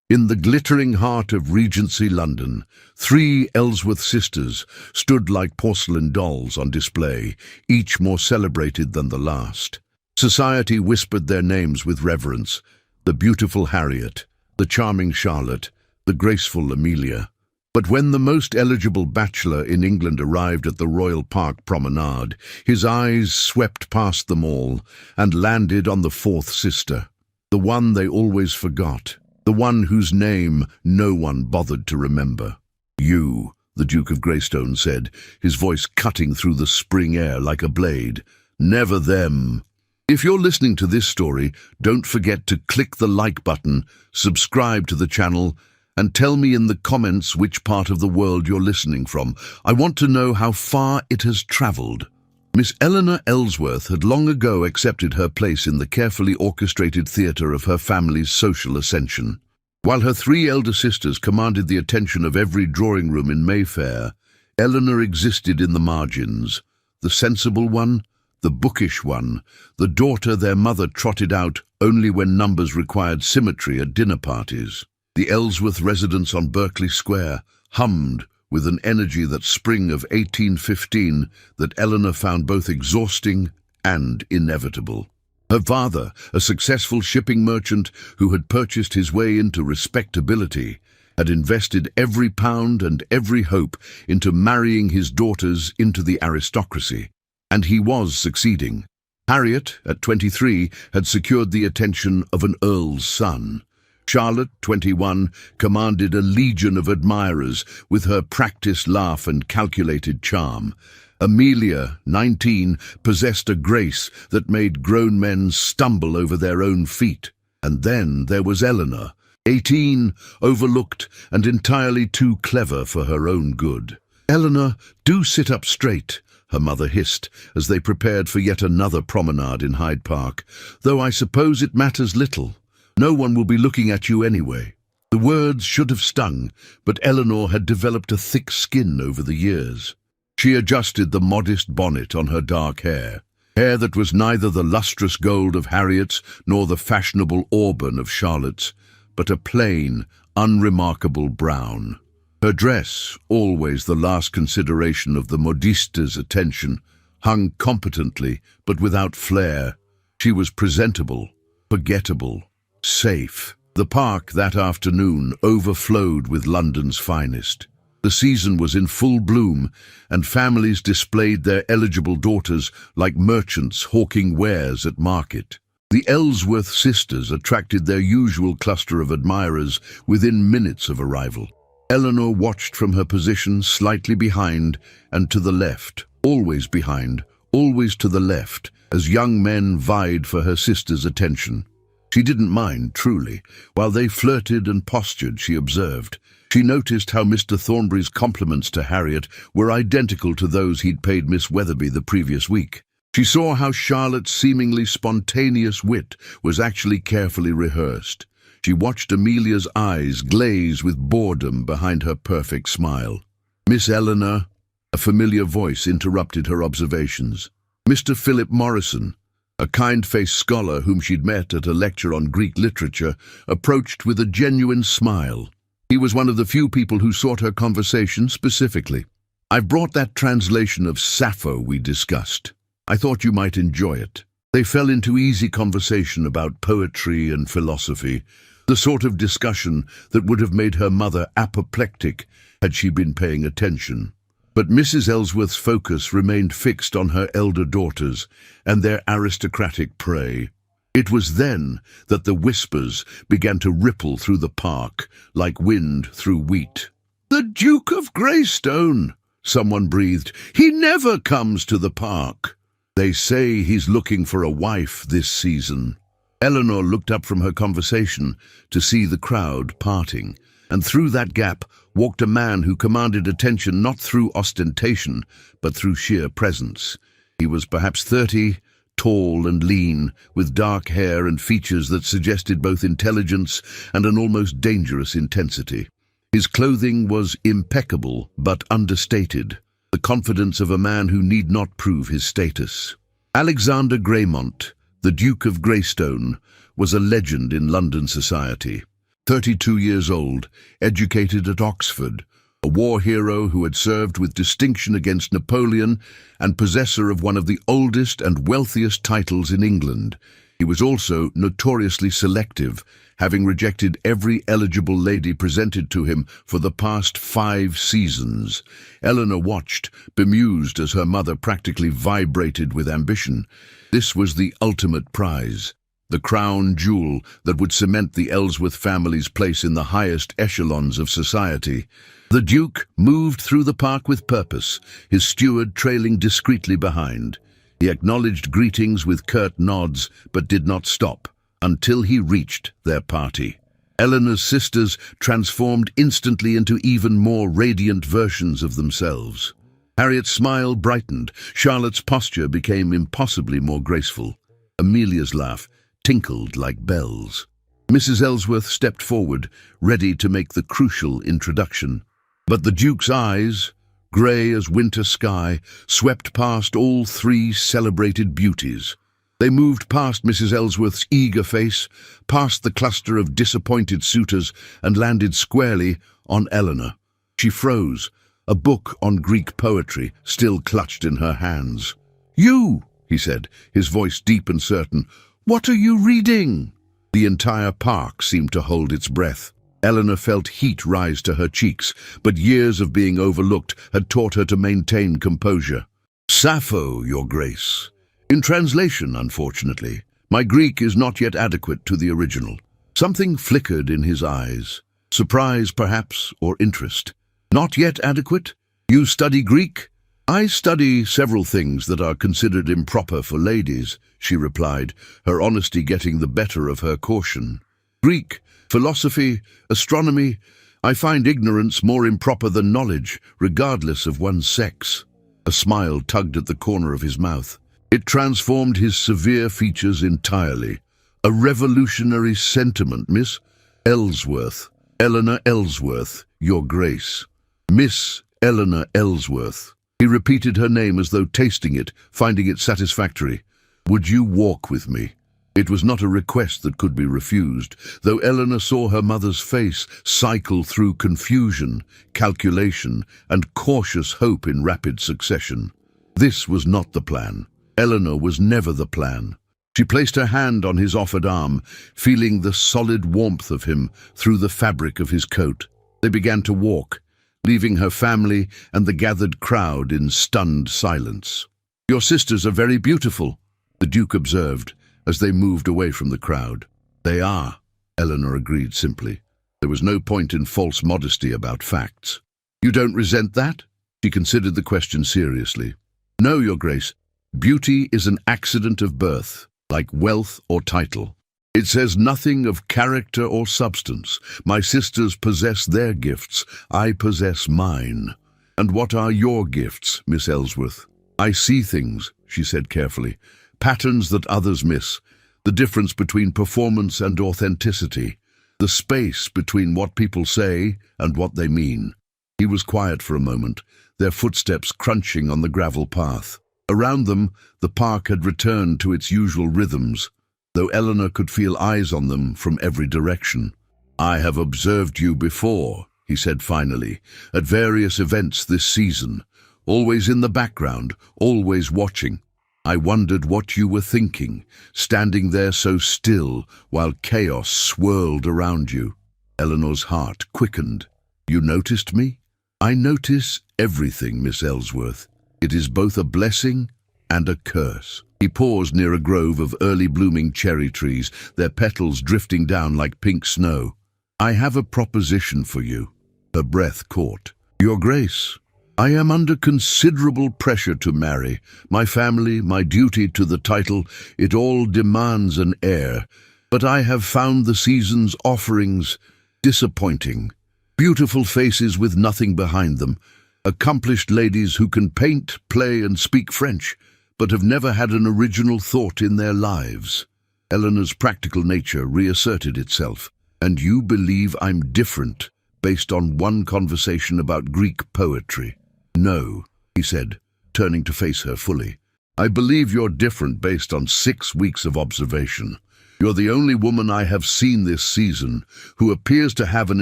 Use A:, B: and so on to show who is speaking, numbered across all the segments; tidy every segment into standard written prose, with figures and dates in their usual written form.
A: In the glittering heart of Regency London, three Ellsworth sisters stood like porcelain dolls on display, each more celebrated than the last. Society whispered their names with reverence: the beautiful Harriet, the charming Charlotte, the graceful Amelia. But when the most eligible bachelor in England arrived at the Royal Park promenade, his eyes swept past them all and landed on the fourth sister, the one they always forgot, the one whose name no one bothered to remember. "You," the Duke of Greystone said, his voice cutting through the spring air like a blade. "Never them." If you're listening to this story, don't forget to click the like button, subscribe to the channel, and tell me in the comments which part of the world you're listening from. I want to know how far it has travelled. Miss Eleanor Ellsworth had long ago accepted her place in the carefully orchestrated theatre of her family's social ascension. While her three elder sisters commanded the attention of every drawing room in Mayfair, Eleanor existed in the margins, the sensible one, the bookish one, the daughter their mother trotted out only when numbers required symmetry at dinner parties. The Ellsworth residence on Berkeley Square hummed with an energy that spring of 1815 that Eleanor found both exhausting and inevitable. Her father, a successful shipping merchant who had purchased his way into respectability, had invested every pound and every hope into marrying his daughters into the aristocracy, and he was succeeding. Harriet, at 23, had secured the attention of an earl's son. Charlotte, 21, commanded a legion of admirers with her practiced laugh and calculated charm. Amelia, 19, possessed a grace that made grown men stumble over their own feet. And then there was Eleanor, 18, overlooked and entirely too clever for her own good. "Eleanor, do sit up straight," her mother hissed as they prepared for yet another promenade in Hyde Park, "though I suppose it matters little. No one will be looking at you anyway." The words should have stung, but Eleanor had developed a thick skin over the years. She adjusted the modest bonnet on her dark hair that was neither the lustrous gold of Harriet's nor the fashionable auburn of Charlotte's, but a plain, unremarkable brown. Her dress, always the last consideration of the modiste's attention, hung competently but without flair. She was presentable, forgettable, safe. The park that afternoon overflowed with London's finest. The season was in full bloom, and families displayed their eligible daughters like merchants hawking wares at market. The Ellsworth sisters attracted their usual cluster of admirers within minutes of arrival. Eleanor watched from her position slightly behind and to the left, always behind, always to the left, as young men vied for her sister's attention. She didn't mind, truly. While they flirted and postured, she observed. She noticed how Mr. Thornbury's compliments to Harriet were identical to those he'd paid Miss Weatherby the previous week. She saw how Charlotte's seemingly spontaneous wit was actually carefully rehearsed. She watched Amelia's eyes glaze with boredom behind her perfect smile. "Miss Eleanor," a familiar voice interrupted her observations. Mr. Philip Morrison, a kind-faced scholar whom she'd met at a lecture on Greek literature, approached with a genuine smile. He was one of the few people who sought her conversation specifically. "I've brought that translation of Sappho we discussed. I thought you might enjoy it." They fell into easy conversation about poetry and philosophy, the sort of discussion that would have made her mother apoplectic had she been paying attention. But Mrs. Ellsworth's focus remained fixed on her elder daughters and their aristocratic prey. It was then that the whispers began to ripple through the park like wind through wheat. "The Duke of Greystone," someone breathed. "He never comes to the park. They say he's looking for a wife this season." Eleanor looked up from her conversation to see the crowd parting, and through that gap walked a man who commanded attention not through ostentation, but through sheer presence. He was perhaps 30, tall and lean, with dark hair and features that suggested both intelligence and an almost dangerous intensity. His clothing was impeccable but understated, the confidence of a man who need not prove his status. Alexander Greymont, the Duke of Greystone, was a legend in London society. 32 years old, educated at Oxford, a war hero who had served with distinction against Napoleon and possessor of one of the oldest and wealthiest titles in England. He was also notoriously selective, having rejected every eligible lady presented to him for the past 5 seasons. Eleanor watched, bemused as her mother practically vibrated with ambition. This was the ultimate prize, the crown jewel that would cement the Ellsworth family's place in the highest echelons of society. The Duke moved through the park with purpose, his steward trailing discreetly behind. He acknowledged greetings with curt nods, but did not stop until he reached their party. Eleanor's sisters transformed instantly into even more radiant versions of themselves. Harriet's smile brightened, Charlotte's posture became impossibly more graceful. Amelia's laugh tinkled like bells. Mrs. Ellsworth stepped forward, ready to make the crucial introduction. But the Duke's eyes, grey as winter sky, swept past all 3 celebrated beauties. They moved past Mrs. Ellsworth's eager face, past the cluster of disappointed suitors, and landed squarely on Eleanor. She froze, a book on Greek poetry still clutched in her hands. "You," he said, his voice deep and certain, "what are you reading?" The entire park seemed to hold its breath. Eleanor felt heat rise to her cheeks, but years of being overlooked had taught her to maintain composure. "Sappho, Your Grace. In translation, unfortunately. My Greek is not yet adequate to the original." Something flickered in his eyes. Surprise, perhaps, or interest. "Not yet adequate? You study Greek?" "I study several things that are considered improper for ladies," she replied, her honesty getting the better of her caution. "Greek, philosophy, astronomy. I find ignorance more improper than knowledge, regardless of one's sex." A smile tugged at the corner of his mouth. It transformed his severe features entirely. "A revolutionary sentiment, Miss Ellsworth. Eleanor Ellsworth, Your Grace. Miss Eleanor Ellsworth." He repeated her name as though tasting it, finding it satisfactory. "Would you walk with me?" It was not a request that could be refused, though Eleanor saw her mother's face cycle through confusion, calculation, and cautious hope in rapid succession. This was not the plan. Eleanor was never the plan. She placed her hand on his offered arm, feeling the solid warmth of him through the fabric of his coat. They began to walk, leaving her family and the gathered crowd in stunned silence. "Your sisters are very beautiful," the Duke observed as they moved away from the crowd. "They are," Eleanor agreed simply. There was no point in false modesty about facts. "You don't resent that?" She considered the question seriously. "No, Your Grace. Beauty is an accident of birth, like wealth or title. It says nothing of character or substance. My sisters possess their gifts. I possess mine. And what are your gifts, Miss Ellsworth?" "I see things," she said carefully, "patterns that others miss, the difference between performance and authenticity, the space between what people say and what they mean." He was quiet for a moment, their footsteps crunching on the gravel path. Around them, the park had returned to its usual rhythms, though Eleanor could feel eyes on them from every direction. "I have observed you before," he said finally, "at various events this season, always in the background, always watching. I wondered what you were thinking, standing there so still while chaos swirled around you." Eleanor's heart quickened. "You noticed me?" "I notice everything, Miss Ellsworth. It is both a blessing and a curse." He paused near a grove of early blooming cherry trees, their petals drifting down like pink snow. "I have a proposition for you." Her breath caught. "Your Grace, I am under considerable pressure to marry. My family, my duty to the title, it all demands an heir. But I have found the season's offerings disappointing. Beautiful faces with nothing behind them. Accomplished ladies who can paint, play, and speak French, but have never had an original thought in their lives." Eleanor's practical nature reasserted itself. "And you believe I'm different based on one conversation about Greek poetry?" "No," he said, turning to face her fully. "I believe you're different based on 6 weeks of observation. You're the only woman I have seen this season who appears to have an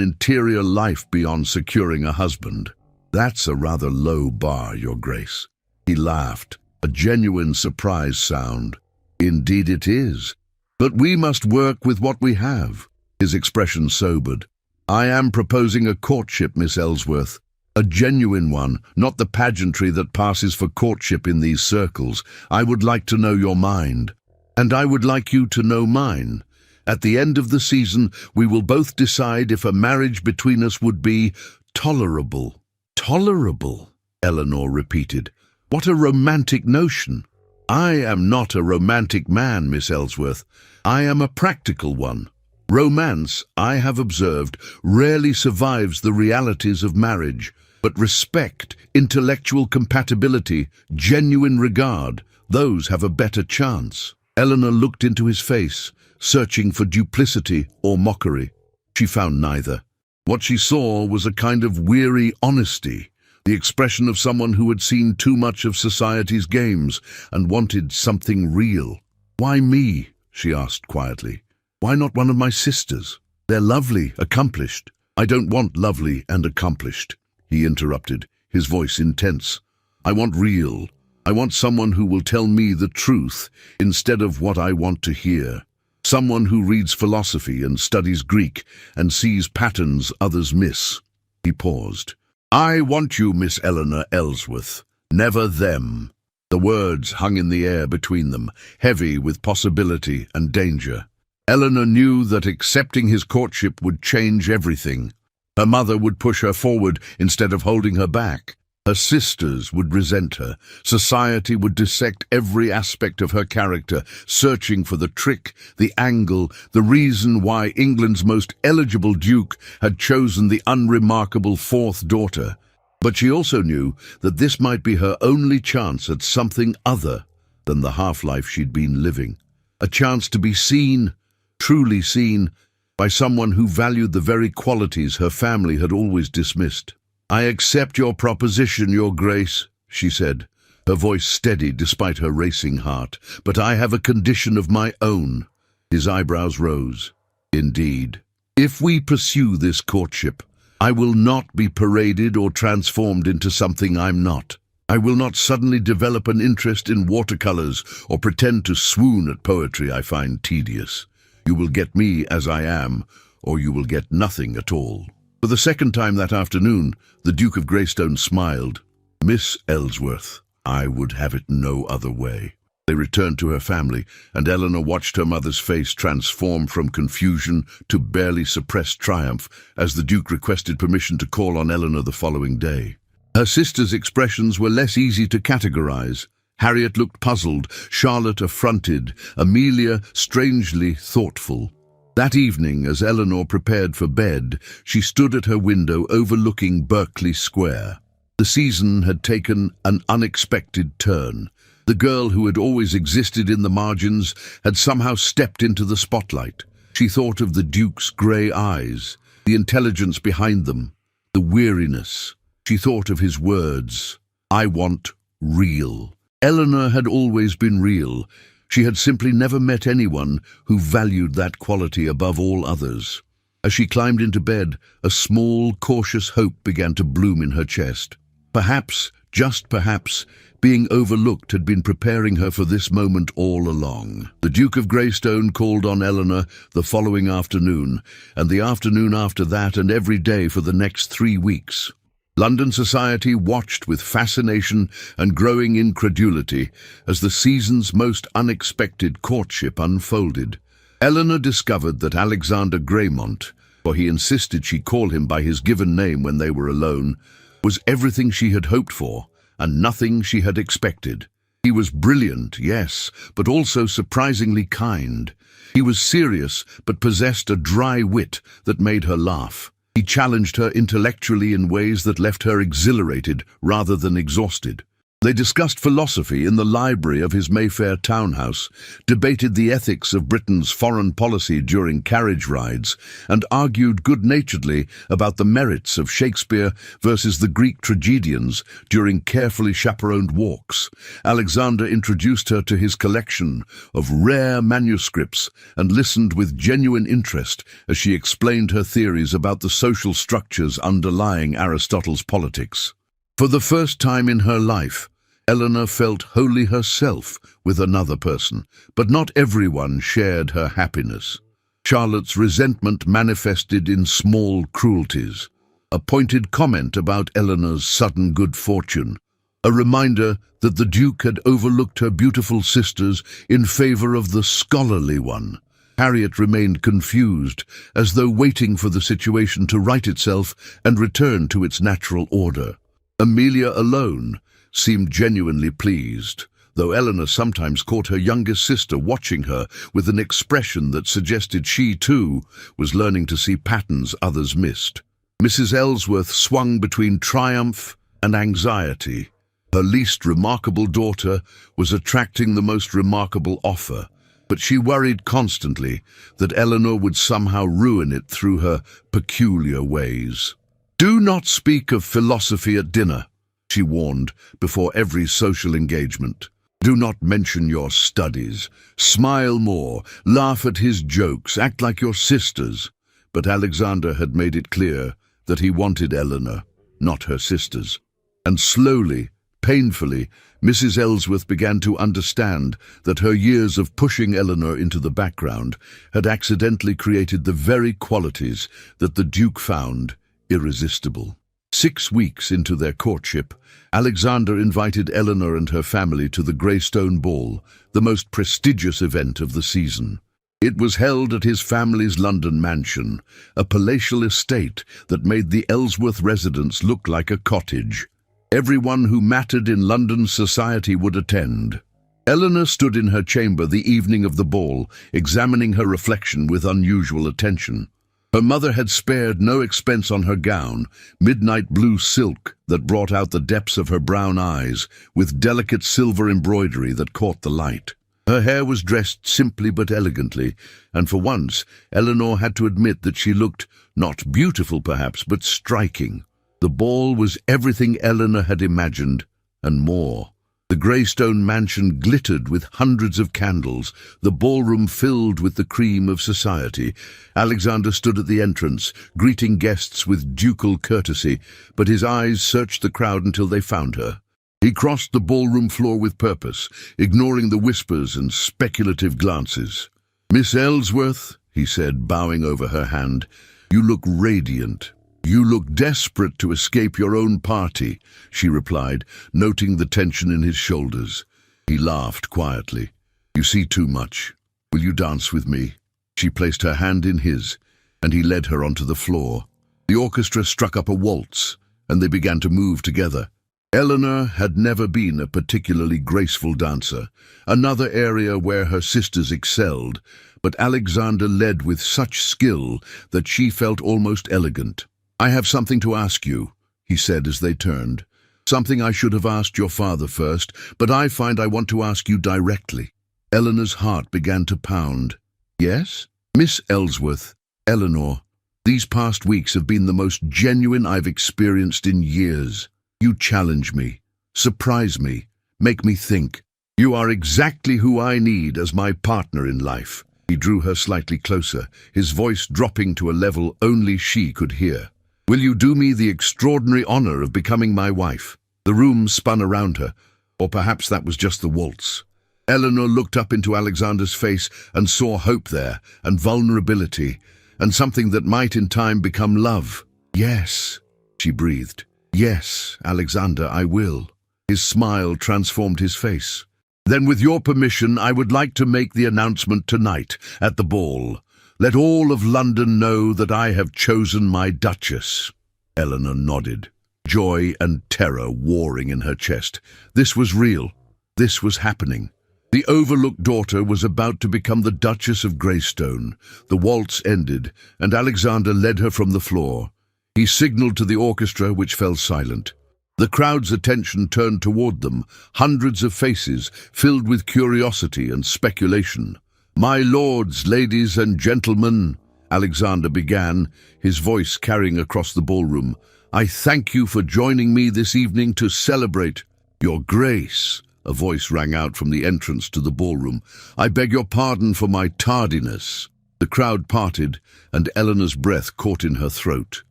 A: interior life beyond securing a husband. That's a rather low bar, Your Grace." He laughed, a genuine surprise sound. "Indeed it is. But we must work with what we have." His expression sobered. "I am proposing a courtship, Miss Ellsworth. A genuine one, not the pageantry that passes for courtship in these circles. I would like to know your mind. And I would like you to know mine. At the end of the season, we will both decide if a marriage between us would be tolerable." "Tolerable?" Eleanor repeated. "What a romantic notion." "I am not a romantic man, Miss Ellsworth. I am a practical one. Romance, I have observed, rarely survives the realities of marriage, but respect, intellectual compatibility, genuine regard, those have a better chance." Eleanor looked into his face, searching for duplicity or mockery. She found neither. What she saw was a kind of weary honesty, the expression of someone who had seen too much of society's games and wanted something real. "Why me?" she asked quietly. "Why not one of my sisters? They're lovely, accomplished." "I don't want lovely and accomplished," he interrupted, his voice intense. "I want real. I want someone who will tell me the truth instead of what I want to hear. Someone who reads philosophy and studies Greek and sees patterns others miss." He paused. "I want you, Miss Eleanor Ellsworth, never them." The words hung in the air between them, heavy with possibility and danger. Eleanor knew that accepting his courtship would change everything. Her mother would push her forward instead of holding her back. Her sisters would resent her. Society would dissect every aspect of her character, searching for the trick, the angle, the reason why England's most eligible duke had chosen the unremarkable fourth daughter. But she also knew that this might be her only chance at something other than the half-life she'd been living. A chance to be seen, truly seen, by someone who valued the very qualities her family had always dismissed. "I accept your proposition, Your Grace," she said, her voice steady despite her racing heart. "But I have a condition of my own." His eyebrows rose. "Indeed. If we pursue this courtship, I will not be paraded or transformed into something I'm not. I will not suddenly develop an interest in watercolors or pretend to swoon at poetry I find tedious. You will get me as I am, or you will get nothing at all." For the second time that afternoon, the Duke of Greystone smiled. "Miss Ellsworth, I would have it no other way." They returned to her family, and Eleanor watched her mother's face transform from confusion to barely suppressed triumph as the Duke requested permission to call on Eleanor the following day. Her sisters' expressions were less easy to categorize. Harriet looked puzzled, Charlotte affronted, Amelia strangely thoughtful. That evening, as Eleanor prepared for bed, she stood at her window overlooking Berkeley Square. The season had taken an unexpected turn. The girl who had always existed in the margins had somehow stepped into the spotlight. She thought of the Duke's grey eyes, the intelligence behind them, the weariness. She thought of his words, "I want real." Eleanor had always been real. She had simply never met anyone who valued that quality above all others. As she climbed into bed, a small, cautious hope began to bloom in her chest. Perhaps, just perhaps, being overlooked had been preparing her for this moment all along. The Duke of Greystone called on Eleanor the following afternoon, and the afternoon after that, and every day for the next 3 weeks. London society watched with fascination and growing incredulity as the season's most unexpected courtship unfolded. Eleanor discovered that Alexander Greymont, for he insisted she call him by his given name when they were alone, was everything she had hoped for and nothing she had expected. He was brilliant, yes, but also surprisingly kind. He was serious, but possessed a dry wit that made her laugh. He challenged her intellectually in ways that left her exhilarated rather than exhausted. They discussed philosophy in the library of his Mayfair townhouse, debated the ethics of Britain's foreign policy during carriage rides, and argued good-naturedly about the merits of Shakespeare versus the Greek tragedians during carefully chaperoned walks. Alexander introduced her to his collection of rare manuscripts and listened with genuine interest as she explained her theories about the social structures underlying Aristotle's politics. For the first time in her life, Eleanor felt wholly herself with another person, but not everyone shared her happiness. Charlotte's resentment manifested in small cruelties, a pointed comment about Eleanor's sudden good fortune, a reminder that the Duke had overlooked her beautiful sisters in favor of the scholarly one. Harriet remained confused, as though waiting for the situation to right itself and return to its natural order. Amelia alone seemed genuinely pleased, though Eleanor sometimes caught her youngest sister watching her with an expression that suggested she, too, was learning to see patterns others missed. Mrs. Ellsworth swung between triumph and anxiety. Her least remarkable daughter was attracting the most remarkable offer, but she worried constantly that Eleanor would somehow ruin it through her peculiar ways. "Do not speak of philosophy at dinner," she warned before every social engagement. "Do not mention your studies. Smile more, laugh at his jokes, act like your sisters." But Alexander had made it clear that he wanted Eleanor, not her sisters. And slowly, painfully, Mrs. Ellsworth began to understand that her years of pushing Eleanor into the background had accidentally created the very qualities that the Duke found irresistible. 6 weeks into their courtship, Alexander invited Eleanor and her family to the Greystone Ball, the most prestigious event of the season. It was held at his family's London mansion, a palatial estate that made the Ellsworth residence look like a cottage. Everyone who mattered in London society would attend. Eleanor stood in her chamber the evening of the ball, examining her reflection with unusual attention. Her mother had spared no expense on her gown, midnight blue silk that brought out the depths of her brown eyes, with delicate silver embroidery that caught the light. Her hair was dressed simply but elegantly, and for once Eleanor had to admit that she looked not beautiful perhaps, but striking. The ball was everything Eleanor had imagined, and more. The Greystone mansion glittered with hundreds of candles, the ballroom filled with the cream of society. Alexander stood at the entrance, greeting guests with ducal courtesy, but his eyes searched the crowd until they found her. He crossed the ballroom floor with purpose, ignoring the whispers and speculative glances. "Miss Ellsworth," he said, bowing over her hand, "you look radiant." "You look desperate to escape your own party," she replied, noting the tension in his shoulders. He laughed quietly. "You see too much. Will you dance with me?" She placed her hand in his, and he led her onto the floor. The orchestra struck up a waltz, and they began to move together. Eleanor had never been a particularly graceful dancer, another area where her sisters excelled, but Alexander led with such skill that she felt almost elegant. "I have something to ask you," he said as they turned. "Something I should have asked your father first, but I find I want to ask you directly." Eleanor's heart began to pound. "Yes?" "Miss Ellsworth, Eleanor, these past weeks have been the most genuine I've experienced in years. You challenge me, surprise me, make me think. You are exactly who I need as my partner in life." He drew her slightly closer, his voice dropping to a level only she could hear. "Will you do me the extraordinary honor of becoming my wife?" The room spun around her, or perhaps that was just the waltz. Eleanor looked up into Alexander's face and saw hope there, and vulnerability, and something that might in time become love. "Yes," she breathed. "Yes, Alexander, I will." His smile transformed his face. "Then with your permission, I would like to make the announcement tonight at the ball. Let all of London know that I have chosen my Duchess." Eleanor nodded, joy and terror warring in her chest. This was real. This was happening. The overlooked daughter was about to become the Duchess of Greystone. The waltz ended, and Alexander led her from the floor. He signaled to the orchestra, which fell silent. The crowd's attention turned toward them, hundreds of faces filled with curiosity and speculation. "My lords, ladies and gentlemen," Alexander began, his voice carrying across the ballroom, "I thank you for joining me this evening to celebrate." "Your Grace," a voice rang out from the entrance to the ballroom, "I beg your pardon for my tardiness." The crowd parted, and Eleanor's breath caught in her throat.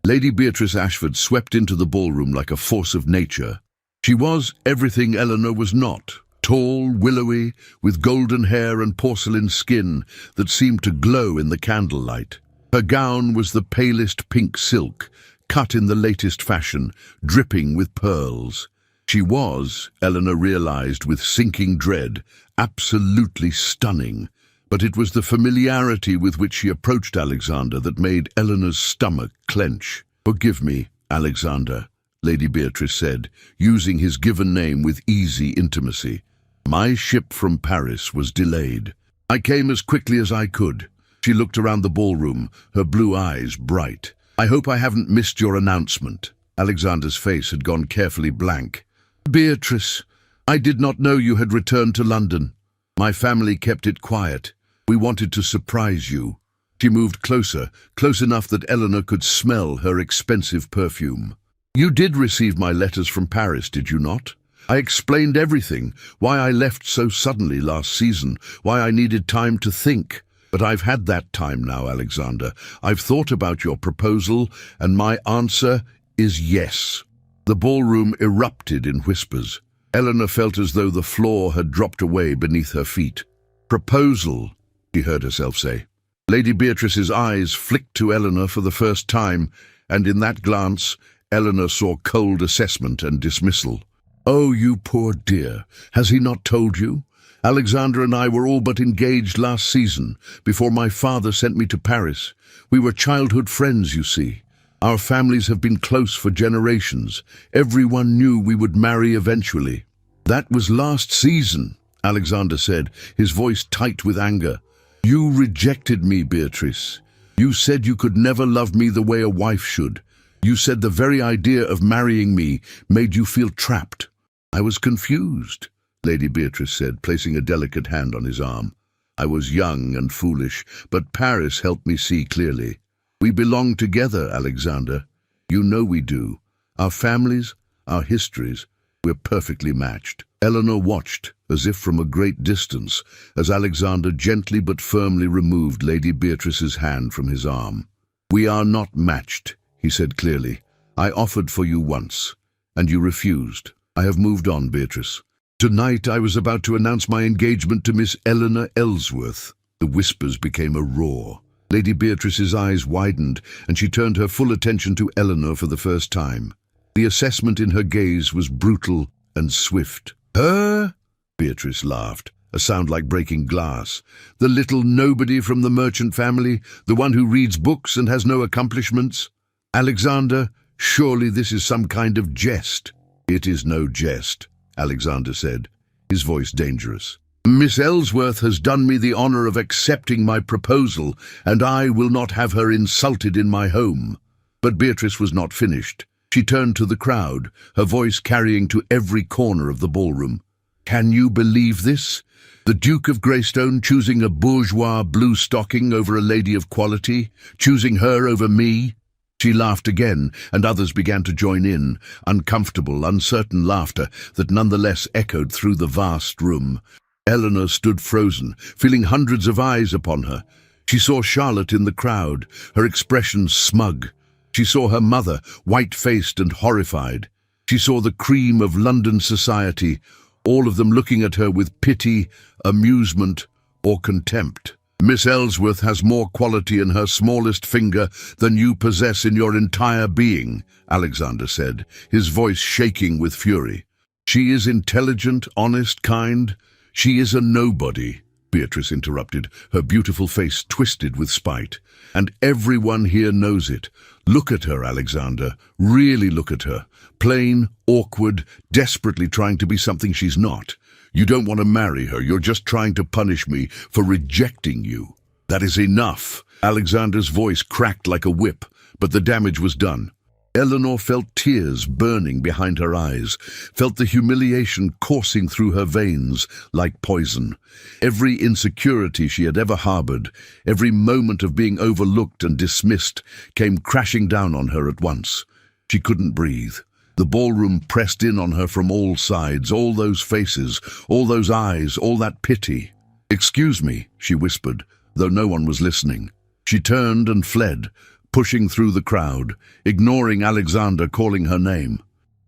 A: Lady Beatrice Ashford swept into the ballroom like a force of nature. She was everything Eleanor was not. Tall, willowy, with golden hair and porcelain skin that seemed to glow in the candlelight. Her gown was the palest pink silk, cut in the latest fashion, dripping with pearls. She was, Eleanor realized with sinking dread, absolutely stunning. But it was the familiarity with which she approached Alexander that made Eleanor's stomach clench. "Forgive me, Alexander," Lady Beatrice said, using his given name with easy intimacy. "My ship from Paris was delayed. I came as quickly as I could." She looked around the ballroom, her blue eyes bright. "I hope I haven't missed your announcement." Alexander's face had gone carefully blank. "Beatrice, I did not know you had returned to London. My family kept it quiet. We wanted to surprise you." She moved closer, close enough that Eleanor could smell her expensive perfume. "You did receive my letters from Paris, did you not? I explained everything, why I left so suddenly last season, why I needed time to think. But I've had that time now, Alexander. I've thought about your proposal, and my answer is yes." The ballroom erupted in whispers. Eleanor felt as though the floor had dropped away beneath her feet. "Proposal," she heard herself say. Lady Beatrice's eyes flicked to Eleanor for the first time, and in that glance, Eleanor saw cold assessment and dismissal. "Oh, you poor dear, has he not told you? Alexander and I were all but engaged last season, before my father sent me to Paris. We were childhood friends, you see. Our families have been close for generations. Everyone knew we would marry eventually." "That was last season," Alexander said, his voice tight with anger. "You rejected me, Beatrice. You said you could never love me the way a wife should. You said the very idea of marrying me made you feel trapped." "I was confused," Lady Beatrice said, placing a delicate hand on his arm. "I was young and foolish, but Paris helped me see clearly. We belong together, Alexander. You know we do. Our families, our histories, we're perfectly matched." Eleanor watched, as if from a great distance, as Alexander gently but firmly removed Lady Beatrice's hand from his arm. "We are not matched," he said clearly. "I offered for you once, and you refused. I have moved on, Beatrice. Tonight I was about to announce my engagement to Miss Eleanor Ellsworth." The whispers became a roar. Lady Beatrice's eyes widened, and she turned her full attention to Eleanor for the first time. The assessment in her gaze was brutal and swift. "Her?" Beatrice laughed, a sound like breaking glass. "The little nobody from the merchant family, the one who reads books and has no accomplishments? Alexander, surely this is some kind of jest." "It is no jest," Alexander said, his voice dangerous. "Miss Ellsworth has done me the honor of accepting my proposal, and I will not have her insulted in my home." But Beatrice was not finished. She turned to the crowd, her voice carrying to every corner of the ballroom. "Can you believe this? The Duke of Greystone choosing a bourgeois blue stocking over a lady of quality, choosing her over me?" She laughed again, and others began to join in, uncomfortable, uncertain laughter that nonetheless echoed through the vast room. Eleanor stood frozen, feeling hundreds of eyes upon her. She saw Charlotte in the crowd, her expression smug. She saw her mother, white-faced and horrified. She saw the cream of London society, all of them looking at her with pity, amusement, or contempt. "Miss Ellsworth has more quality in her smallest finger than you possess in your entire being," Alexander said, his voice shaking with fury. "She is intelligent, honest, kind. She is a nobody," Beatrice interrupted, her beautiful face twisted with spite. "And everyone here knows it. Look at her, Alexander. Really look at her. Plain, awkward, desperately trying to be something she's not. You don't want to marry her. You're just trying to punish me for rejecting you." "That is enough." Alexander's voice cracked like a whip, but the damage was done. Eleanor felt tears burning behind her eyes, felt the humiliation coursing through her veins like poison. Every insecurity she had ever harbored, every moment of being overlooked and dismissed, came crashing down on her at once. She couldn't breathe. The ballroom pressed in on her from all sides, all those faces, all those eyes, all that pity. "Excuse me," she whispered, though no one was listening. She turned and fled, pushing through the crowd, ignoring Alexander calling her name.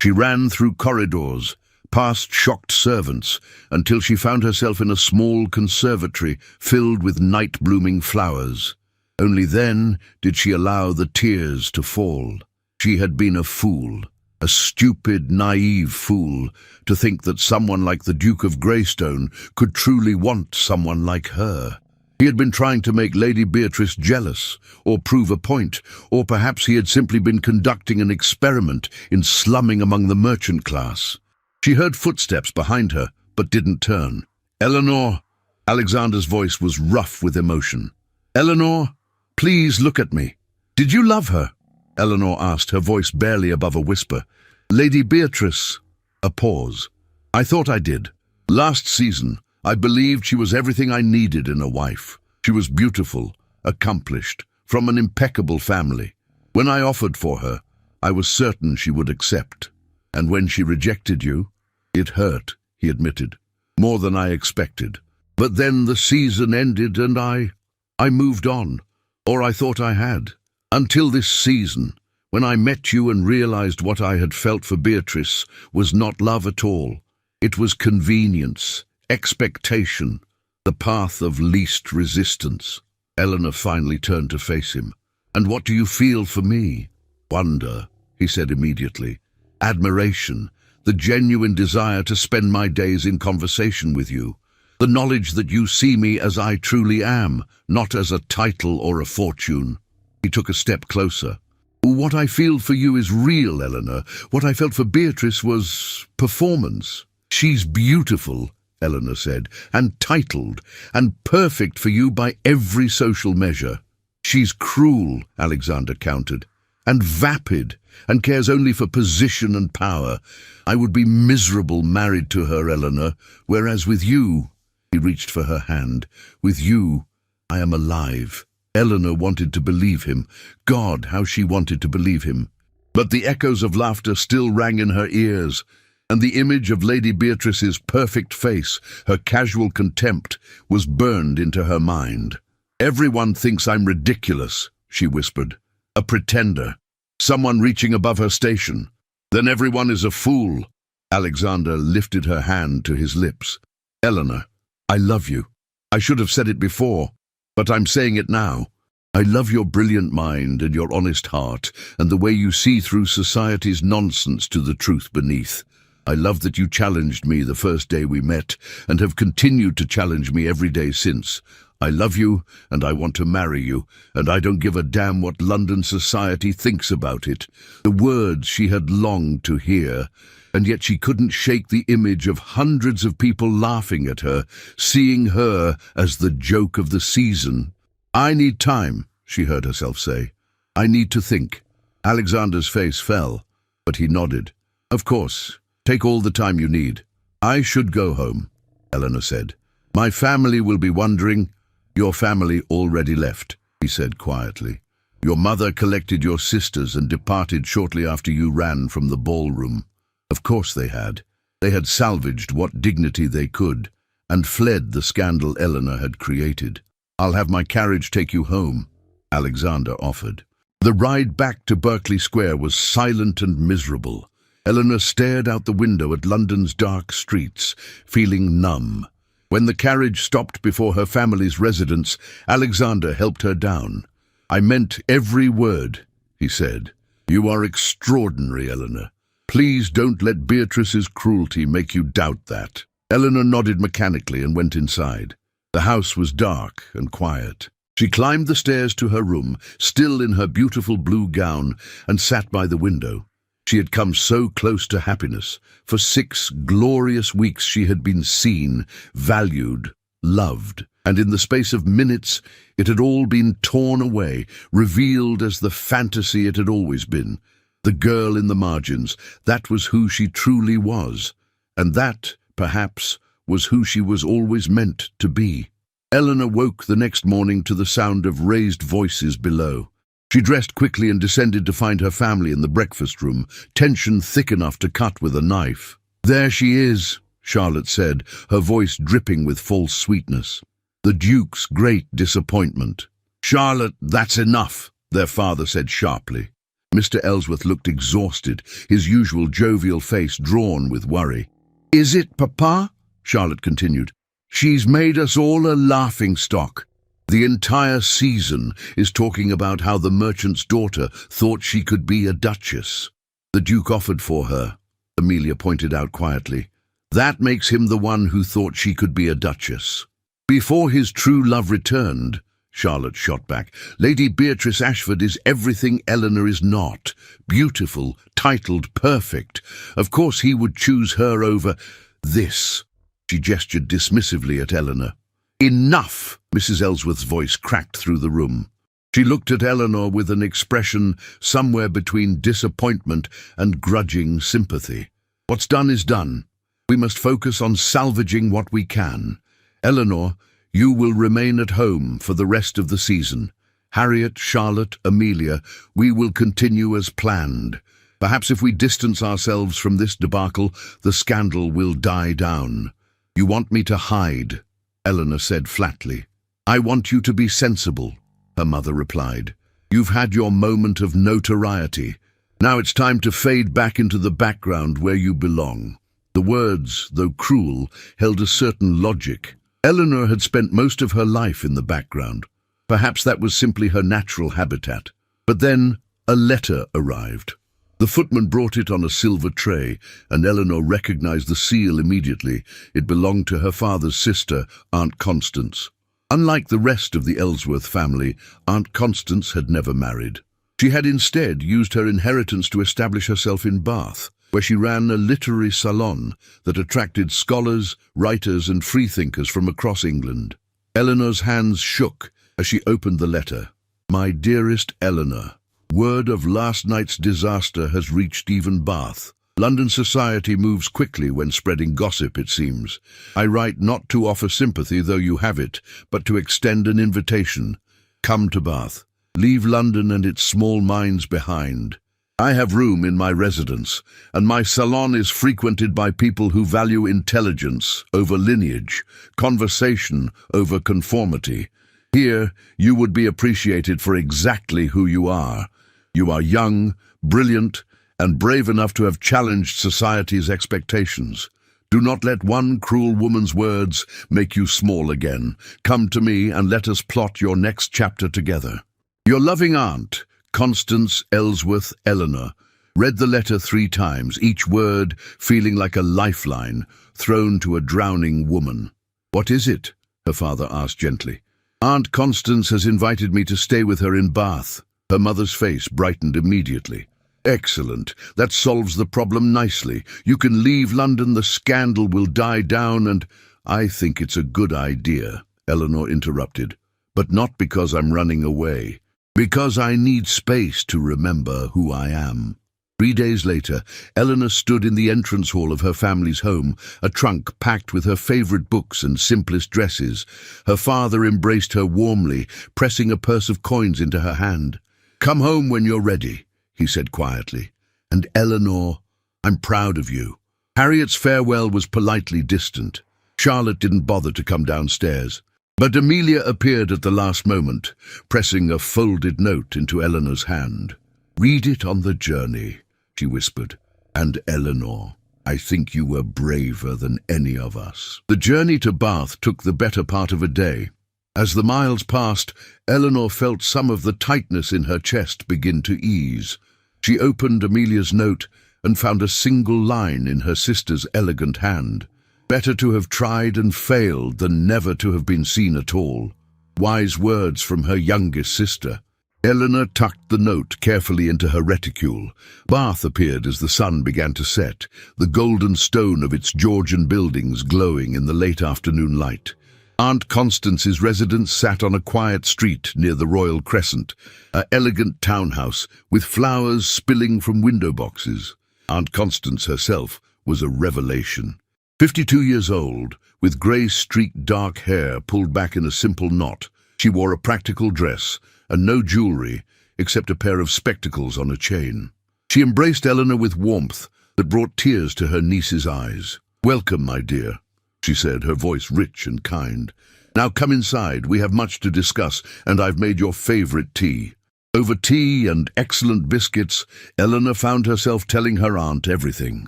A: She ran through corridors, past shocked servants, until she found herself in a small conservatory filled with night-blooming flowers. Only then did she allow the tears to fall. She had been a fool, a stupid, naive fool, to think that someone like the Duke of Greystone could truly want someone like her. He had been trying to make Lady Beatrice jealous, or prove a point, or perhaps he had simply been conducting an experiment in slumming among the merchant class. She heard footsteps behind her, but didn't turn. "Eleanor!" Alexander's voice was rough with emotion. "Eleanor, please look at me." "Did you love her?" Eleanor asked, her voice barely above a whisper. "Lady Beatrice." A pause. "I thought I did. Last season, I believed she was everything I needed in a wife. She was beautiful, accomplished, from an impeccable family. When I offered for her, I was certain she would accept. And when she rejected you, it hurt," he admitted, "more than I expected. But then the season ended and I moved on, or I thought I had. Until this season, when I met you and realized what I had felt for Beatrice was not love at all. It was convenience, expectation, the path of least resistance." Eleanor finally turned to face him. "And what do you feel for me?" "Wonder," he said immediately. "Admiration, the genuine desire to spend my days in conversation with you. The knowledge that you see me as I truly am, not as a title or a fortune." He took a step closer. "What I feel for you is real, Eleanor. What I felt for Beatrice was performance. She's beautiful," Eleanor said, "and titled, and perfect for you by every social measure." "She's cruel," Alexander countered, "and vapid, and cares only for position and power. I would be miserable married to her, Eleanor, whereas with you—" He reached for her hand. "With you, I am alive." Eleanor wanted to believe him. God, how she wanted to believe him. But the echoes of laughter still rang in her ears, and the image of Lady Beatrice's perfect face, her casual contempt, was burned into her mind. "Everyone thinks I'm ridiculous," she whispered. "A pretender. Someone reaching above her station. Then everyone is a fool." Alexander lifted her hand to his lips. "Eleanor, I love you. I should have said it before, but I'm saying it now. I love your brilliant mind and your honest heart, and the way you see through society's nonsense to the truth beneath. I love that you challenged me the first day we met, and have continued to challenge me every day since. I love you, and I want to marry you, and I don't give a damn what London society thinks about it." The words she had longed to hear, and yet she couldn't shake the image of hundreds of people laughing at her, seeing her as the joke of the season. "I need time," she heard herself say. "I need to think." Alexander's face fell, but he nodded. "Of course. Take all the time you need." "I should go home," Eleanor said. "My family will be wondering—" "Your family already left," he said quietly. "Your mother collected your sisters and departed shortly after you ran from the ballroom. Of course they had. They had salvaged what dignity they could, and fled the scandal Eleanor had created. I'll have my carriage take you home," Alexander offered. The ride back to Berkeley Square was silent and miserable. Eleanor stared out the window at London's dark streets, feeling numb. When the carriage stopped before her family's residence, Alexander helped her down. "I meant every word," he said. "You are extraordinary, Eleanor. Please don't let Beatrice's cruelty make you doubt that." Eleanor nodded mechanically and went inside. The house was dark and quiet. She climbed the stairs to her room, still in her beautiful blue gown, and sat by the window. She had come so close to happiness. For 6 glorious weeks she had been seen, valued, loved, and in the space of minutes it had all been torn away, revealed as the fantasy it had always been. The girl in the margins, that was who she truly was. And that, perhaps, was who she was always meant to be. Eleanor woke the next morning to the sound of raised voices below. She dressed quickly and descended to find her family in the breakfast room, tension thick enough to cut with a knife. "There she is," Charlotte said, her voice dripping with false sweetness. The Duke's great disappointment. "Charlotte, that's enough," their father said sharply. Mr. Ellsworth looked exhausted, his usual jovial face drawn with worry. "Is it, Papa?" Charlotte continued. "She's made us all a laughingstock. The entire season is talking about how the merchant's daughter thought she could be a duchess. The Duke offered for her," Amelia pointed out quietly. "That makes him the one who thought she could be a duchess." "Before his true love returned," Charlotte shot back, "Lady Beatrice Ashford is everything Eleanor is not. Beautiful, titled, perfect. Of course he would choose her over this." She gestured dismissively at Eleanor. "Enough!" Mrs. Ellsworth's voice cracked through the room. She looked at Eleanor with an expression somewhere between disappointment and grudging sympathy. "What's done is done. We must focus on salvaging what we can. Eleanor, you will remain at home for the rest of the season. Harriet, Charlotte, Amelia, we will continue as planned. Perhaps if we distance ourselves from this debacle, the scandal will die down." "You want me to hide," Eleanor said flatly. "I want you to be sensible," her mother replied. "You've had your moment of notoriety. Now it's time to fade back into the background where you belong." The words, though cruel, held a certain logic. Eleanor had spent most of her life in the background. Perhaps that was simply her natural habitat. But then a letter arrived. The footman brought it on a silver tray, and Eleanor recognized the seal immediately. It belonged to her father's sister, Aunt Constance. Unlike the rest of the Ellsworth family, Aunt Constance had never married. She had instead used her inheritance to establish herself in Bath, where she ran a literary salon that attracted scholars, writers, and freethinkers from across England. Eleanor's hands shook as she opened the letter. "My dearest Eleanor, word of last night's disaster has reached even Bath. London society moves quickly when spreading gossip, it seems. I write not to offer sympathy, though you have it, but to extend an invitation. Come to Bath. Leave London and its small minds behind. I have room in my residence, and my salon is frequented by people who value intelligence over lineage, conversation over conformity. Here, you would be appreciated for exactly who you are. You are young, brilliant, and brave enough to have challenged society's expectations. Do not let one cruel woman's words make you small again. Come to me and let us plot your next chapter together. Your loving aunt, Constance Ellsworth Eleanor." Read the letter 3 times, each word feeling like a lifeline thrown to a drowning woman. "What is it?" her father asked gently. "Aunt Constance has invited me to stay with her in Bath." Her mother's face brightened immediately. "Excellent. That solves the problem nicely. You can leave London, the scandal will die down, and—" "I think it's a good idea," Eleanor interrupted. "But not because I'm running away. Because I need space to remember who I am." 3 days later, Eleanor stood in the entrance hall of her family's home, a trunk packed with her favorite books and simplest dresses. Her father embraced her warmly, pressing a purse of coins into her hand. "Come home when you're ready," he said quietly. "And Eleanor, I'm proud of you." Harriet's farewell was politely distant. Charlotte didn't bother to come downstairs. But Amelia appeared at the last moment, pressing a folded note into Eleanor's hand. "Read it on the journey," she whispered. "And Eleanor, I think you were braver than any of us." The journey to Bath took the better part of a day. As the miles passed, Eleanor felt some of the tightness in her chest begin to ease. She opened Amelia's note and found a single line in her sister's elegant hand. "Better to have tried and failed than never to have been seen at all." Wise words from her youngest sister. Eleanor tucked the note carefully into her reticule. Bath appeared as the sun began to set, the golden stone of its Georgian buildings glowing in the late afternoon light. Aunt Constance's residence sat on a quiet street near the Royal Crescent, an elegant townhouse with flowers spilling from window boxes. Aunt Constance herself was a revelation. 52 years old, with grey-streaked dark hair pulled back in a simple knot, she wore a practical dress and no jewellery except a pair of spectacles on a chain. She embraced Eleanor with warmth that brought tears to her niece's eyes. "Welcome, my dear," she said, her voice rich and kind. "Now come inside, we have much to discuss, and I've made your favourite tea." Over tea and excellent biscuits, Eleanor found herself telling her aunt everything.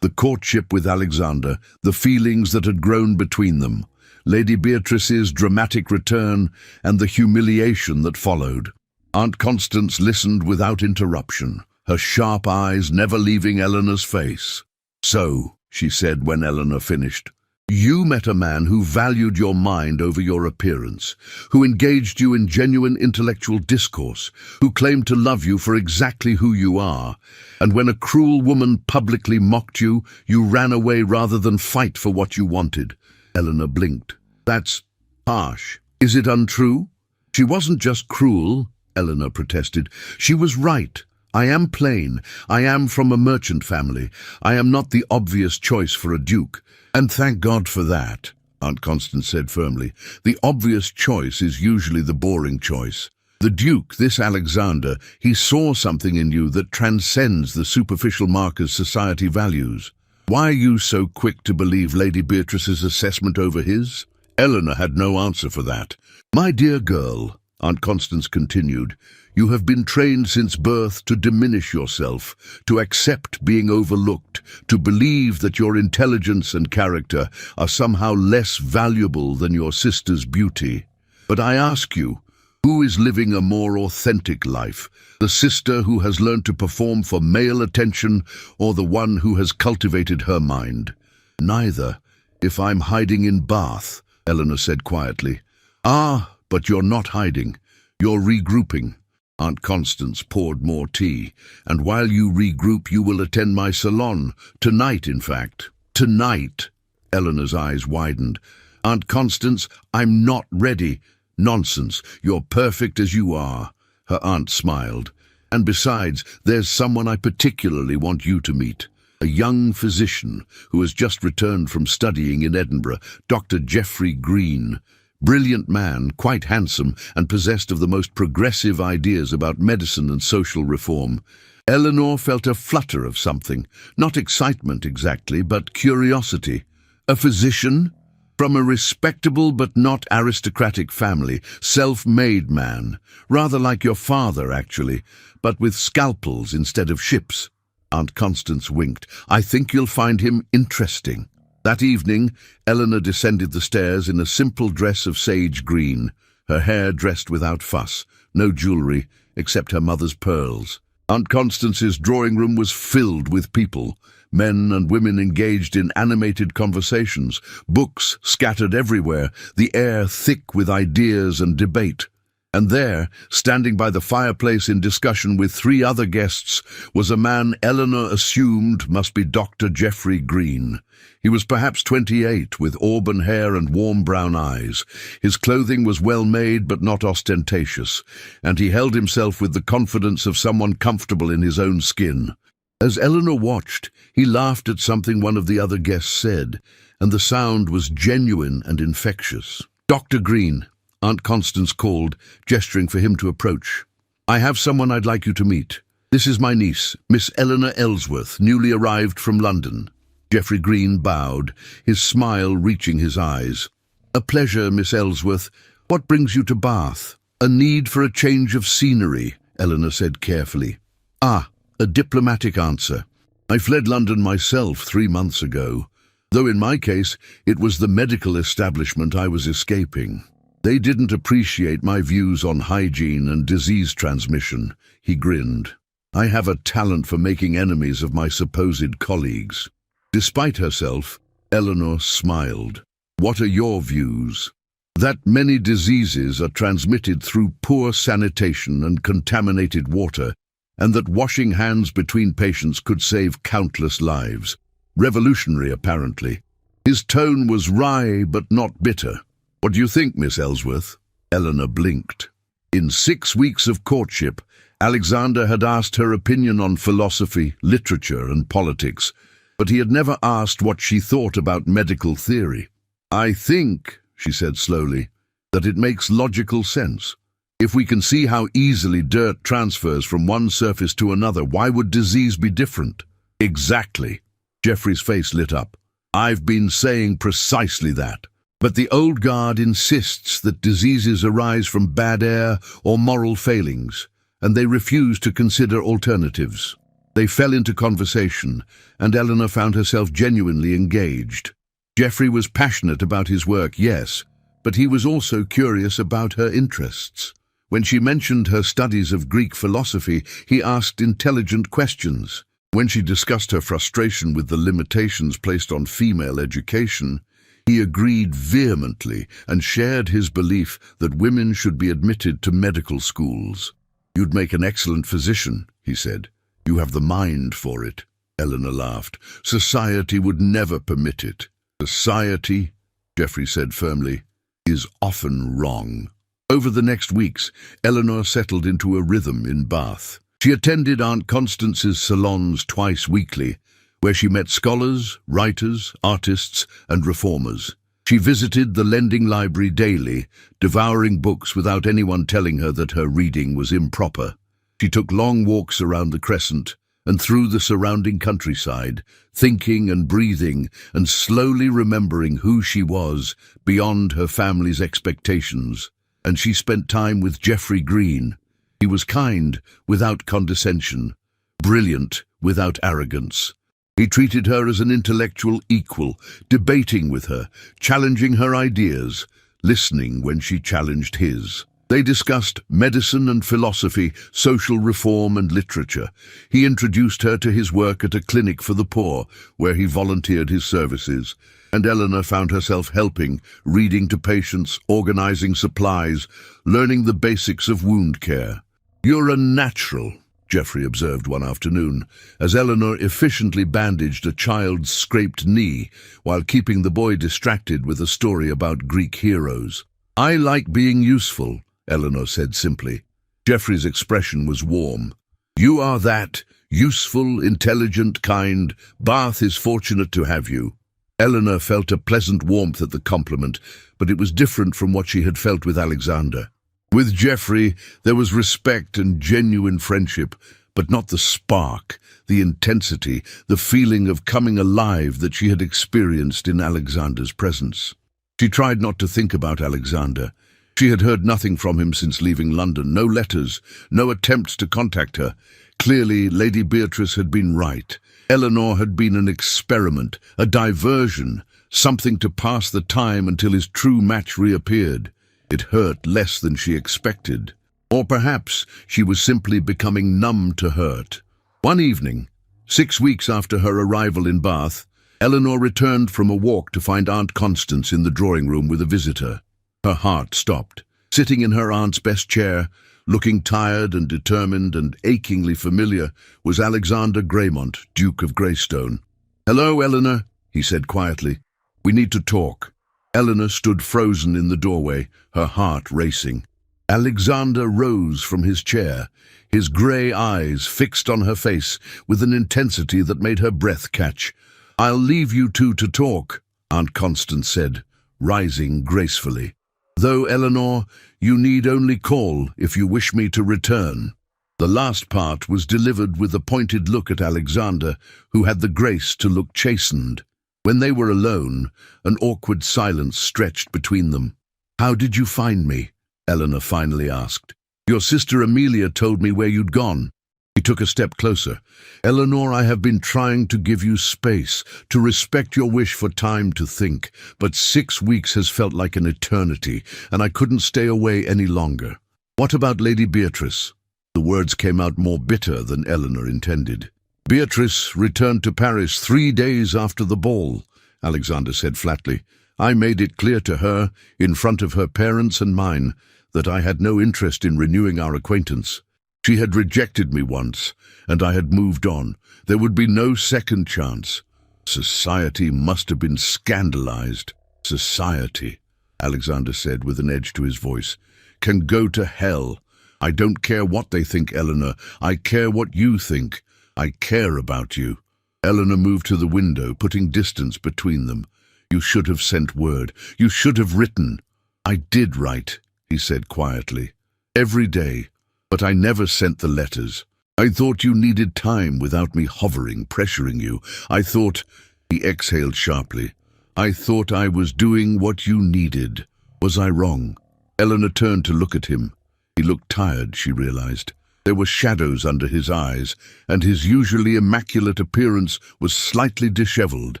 A: The courtship with Alexander, the feelings that had grown between them, Lady Beatrice's dramatic return, and the humiliation that followed. Aunt Constance listened without interruption, her sharp eyes never leaving Eleanor's face. "So," she said when Eleanor finished, "you met a man who valued your mind over your appearance, who engaged you in genuine intellectual discourse, who claimed to love you for exactly who you are, and when a cruel woman publicly mocked you, you ran away rather than fight for what you wanted." Eleanor blinked. "That's harsh. Is it untrue?" "She wasn't just cruel," Eleanor protested. "She was right. I am plain. I am from a merchant family. I am not the obvious choice for a duke. And thank God for that," Aunt Constance said firmly. "The obvious choice is usually the boring choice. The Duke, this Alexander, he saw something in you that transcends the superficial markers society values. Why are you so quick to believe Lady Beatrice's assessment over his?" Eleanor had no answer for that. "My dear girl," Aunt Constance continued, "you have been trained since birth to diminish yourself, to accept being overlooked, to believe that your intelligence and character are somehow less valuable than your sister's beauty. But I ask you, who is living a more authentic life? The sister who has learned to perform for male attention, or the one who has cultivated her mind?" "Neither, if I'm hiding in Bath," Eleanor said quietly. "Ah, but you're not hiding. You're regrouping." Aunt Constance poured more tea. "And while you regroup, you will attend my salon. Tonight, in fact." "Tonight?" Eleanor's eyes widened. "Aunt Constance, I'm not ready." "Nonsense. You're perfect as you are." Her aunt smiled. "And besides, there's someone I particularly want you to meet. A young physician who has just returned from studying in Edinburgh, Dr. Geoffrey Green. Brilliant man, quite handsome, and possessed of the most progressive ideas about medicine and social reform." Eleanor felt a flutter of something, not excitement exactly, but curiosity. "A physician? From a respectable but not aristocratic family, self-made man, rather like your father, actually, but with scalpels instead of ships." Aunt Constance winked. "I think you'll find him interesting." That evening, Eleanor descended the stairs in a simple dress of sage green, her hair dressed without fuss, no jewellery except her mother's pearls. Aunt Constance's drawing room was filled with people, men and women engaged in animated conversations, books scattered everywhere, the air thick with ideas and debate. And there, standing by the fireplace in discussion with 3 other guests, was a man Eleanor assumed must be Dr. Geoffrey Green. He was perhaps 28, with auburn hair and warm brown eyes. His clothing was well made but not ostentatious, and he held himself with the confidence of someone comfortable in his own skin. As Eleanor watched, he laughed at something one of the other guests said, and the sound was genuine and infectious. "Dr. Green," Aunt Constance called, gesturing for him to approach. "I have someone I'd like you to meet. This is my niece, Miss Eleanor Ellsworth, newly arrived from London." Geoffrey Green bowed, his smile reaching his eyes. "A pleasure, Miss Ellsworth. What brings you to Bath?" "A need for a change of scenery," Eleanor said carefully. "Ah, a diplomatic answer. I fled London myself 3 months ago, though in my case it was the medical establishment I was escaping. They didn't appreciate my views on hygiene and disease transmission." He grinned. "I have a talent for making enemies of my supposed colleagues." Despite herself, Eleanor smiled. "What are your views?" "That many diseases are transmitted through poor sanitation and contaminated water, and that washing hands between patients could save countless lives. Revolutionary, apparently." His tone was wry but not bitter. What do you think, Miss Ellsworth? Eleanor blinked. In 6 weeks of courtship, Alexander had asked her opinion on philosophy, literature, and politics, but he had never asked what she thought about medical theory. I think, she said slowly, that it makes logical sense. If we can see how easily dirt transfers from one surface to another, why would disease be different? Exactly. Geoffrey's face lit up. I've been saying precisely that. But the old guard insists that diseases arise from bad air or moral failings, and they refuse to consider alternatives. They fell into conversation, and Eleanor found herself genuinely engaged. Geoffrey was passionate about his work, yes, but he was also curious about her interests. When she mentioned her studies of Greek philosophy, he asked intelligent questions. When she discussed her frustration with the limitations placed on female education, he agreed vehemently and shared his belief that women should be admitted to medical schools. You'd make an excellent physician, he said. You have the mind for it. Eleanor laughed. Society would never permit it. Society, Geoffrey said firmly, is often wrong. Over the next weeks, Eleanor settled into a rhythm in Bath. She attended Aunt Constance's salons twice weekly, where she met scholars, writers, artists, and reformers. She visited the lending library daily, devouring books without anyone telling her that her reading was improper. She took long walks around the Crescent and through the surrounding countryside, thinking and breathing and slowly remembering who she was beyond her family's expectations. And she spent time with Geoffrey Green. He was kind without condescension, brilliant without arrogance. He treated her as an intellectual equal, debating with her, challenging her ideas, listening when she challenged his. They discussed medicine and philosophy, social reform and literature. He introduced her to his work at a clinic for the poor, where he volunteered his services. And Eleanor found herself helping, reading to patients, organizing supplies, learning the basics of wound care. You're a natural, Geoffrey observed one afternoon, as Eleanor efficiently bandaged a child's scraped knee while keeping the boy distracted with a story about Greek heroes. I like being useful, Eleanor said simply. Geoffrey's expression was warm. You are that, useful, intelligent, kind. Bath is fortunate to have you. Eleanor felt a pleasant warmth at the compliment, but it was different from what she had felt with Alexander. With Geoffrey, there was respect and genuine friendship, but not the spark, the intensity, the feeling of coming alive that she had experienced in Alexander's presence. She tried not to think about Alexander. She had heard nothing from him since leaving London, no letters, no attempts to contact her. Clearly, Lady Beatrice had been right. Eleanor had been an experiment, a diversion, something to pass the time until his true match reappeared. It hurt less than she expected. Or perhaps she was simply becoming numb to hurt. One evening, 6 weeks after her arrival in Bath, Eleanor returned from a walk to find Aunt Constance in the drawing-room with a visitor. Her heart stopped. Sitting in her aunt's best chair, looking tired and determined and achingly familiar, was Alexander Greymont, Duke of Greystone. "Hello, Eleanor," he said quietly. "We need to talk." Eleanor stood frozen in the doorway, her heart racing. Alexander rose from his chair, his grey eyes fixed on her face with an intensity that made her breath catch. "I'll leave you two to talk," Aunt Constance said, rising gracefully. "Though, Eleanor, you need only call if you wish me to return." The last part was delivered with a pointed look at Alexander, who had the grace to look chastened. When they were alone, an awkward silence stretched between them. "How did you find me?" Eleanor finally asked. "Your sister Amelia told me where you'd gone." He took a step closer. "Eleanor, I have been trying to give you space, to respect your wish for time to think, but 6 weeks has felt like an eternity, and I couldn't stay away any longer. What about Lady Beatrice?" The words came out more bitter than Eleanor intended. "Beatrice returned to Paris 3 days after the ball," Alexander said flatly. "I made it clear to her, in front of her parents and mine, that I had no interest in renewing our acquaintance. She had rejected me once, and I had moved on. There would be no second chance. Society must have been scandalized. Society." Alexander said with an edge to his voice, "can go to hell. I don't care what they think, Eleanor. I care what you think. I care about you." Eleanor moved to the window, putting distance between them. "You should have sent word. You should have written." "I did write," he said quietly. "Every day. But I never sent the letters. I thought you needed time without me hovering, pressuring you. I thought—" He exhaled sharply. "I thought I was doing what you needed. Was I wrong?" Eleanor turned to look at him. He looked tired, she realized. There were shadows under his eyes, and his usually immaculate appearance was slightly disheveled,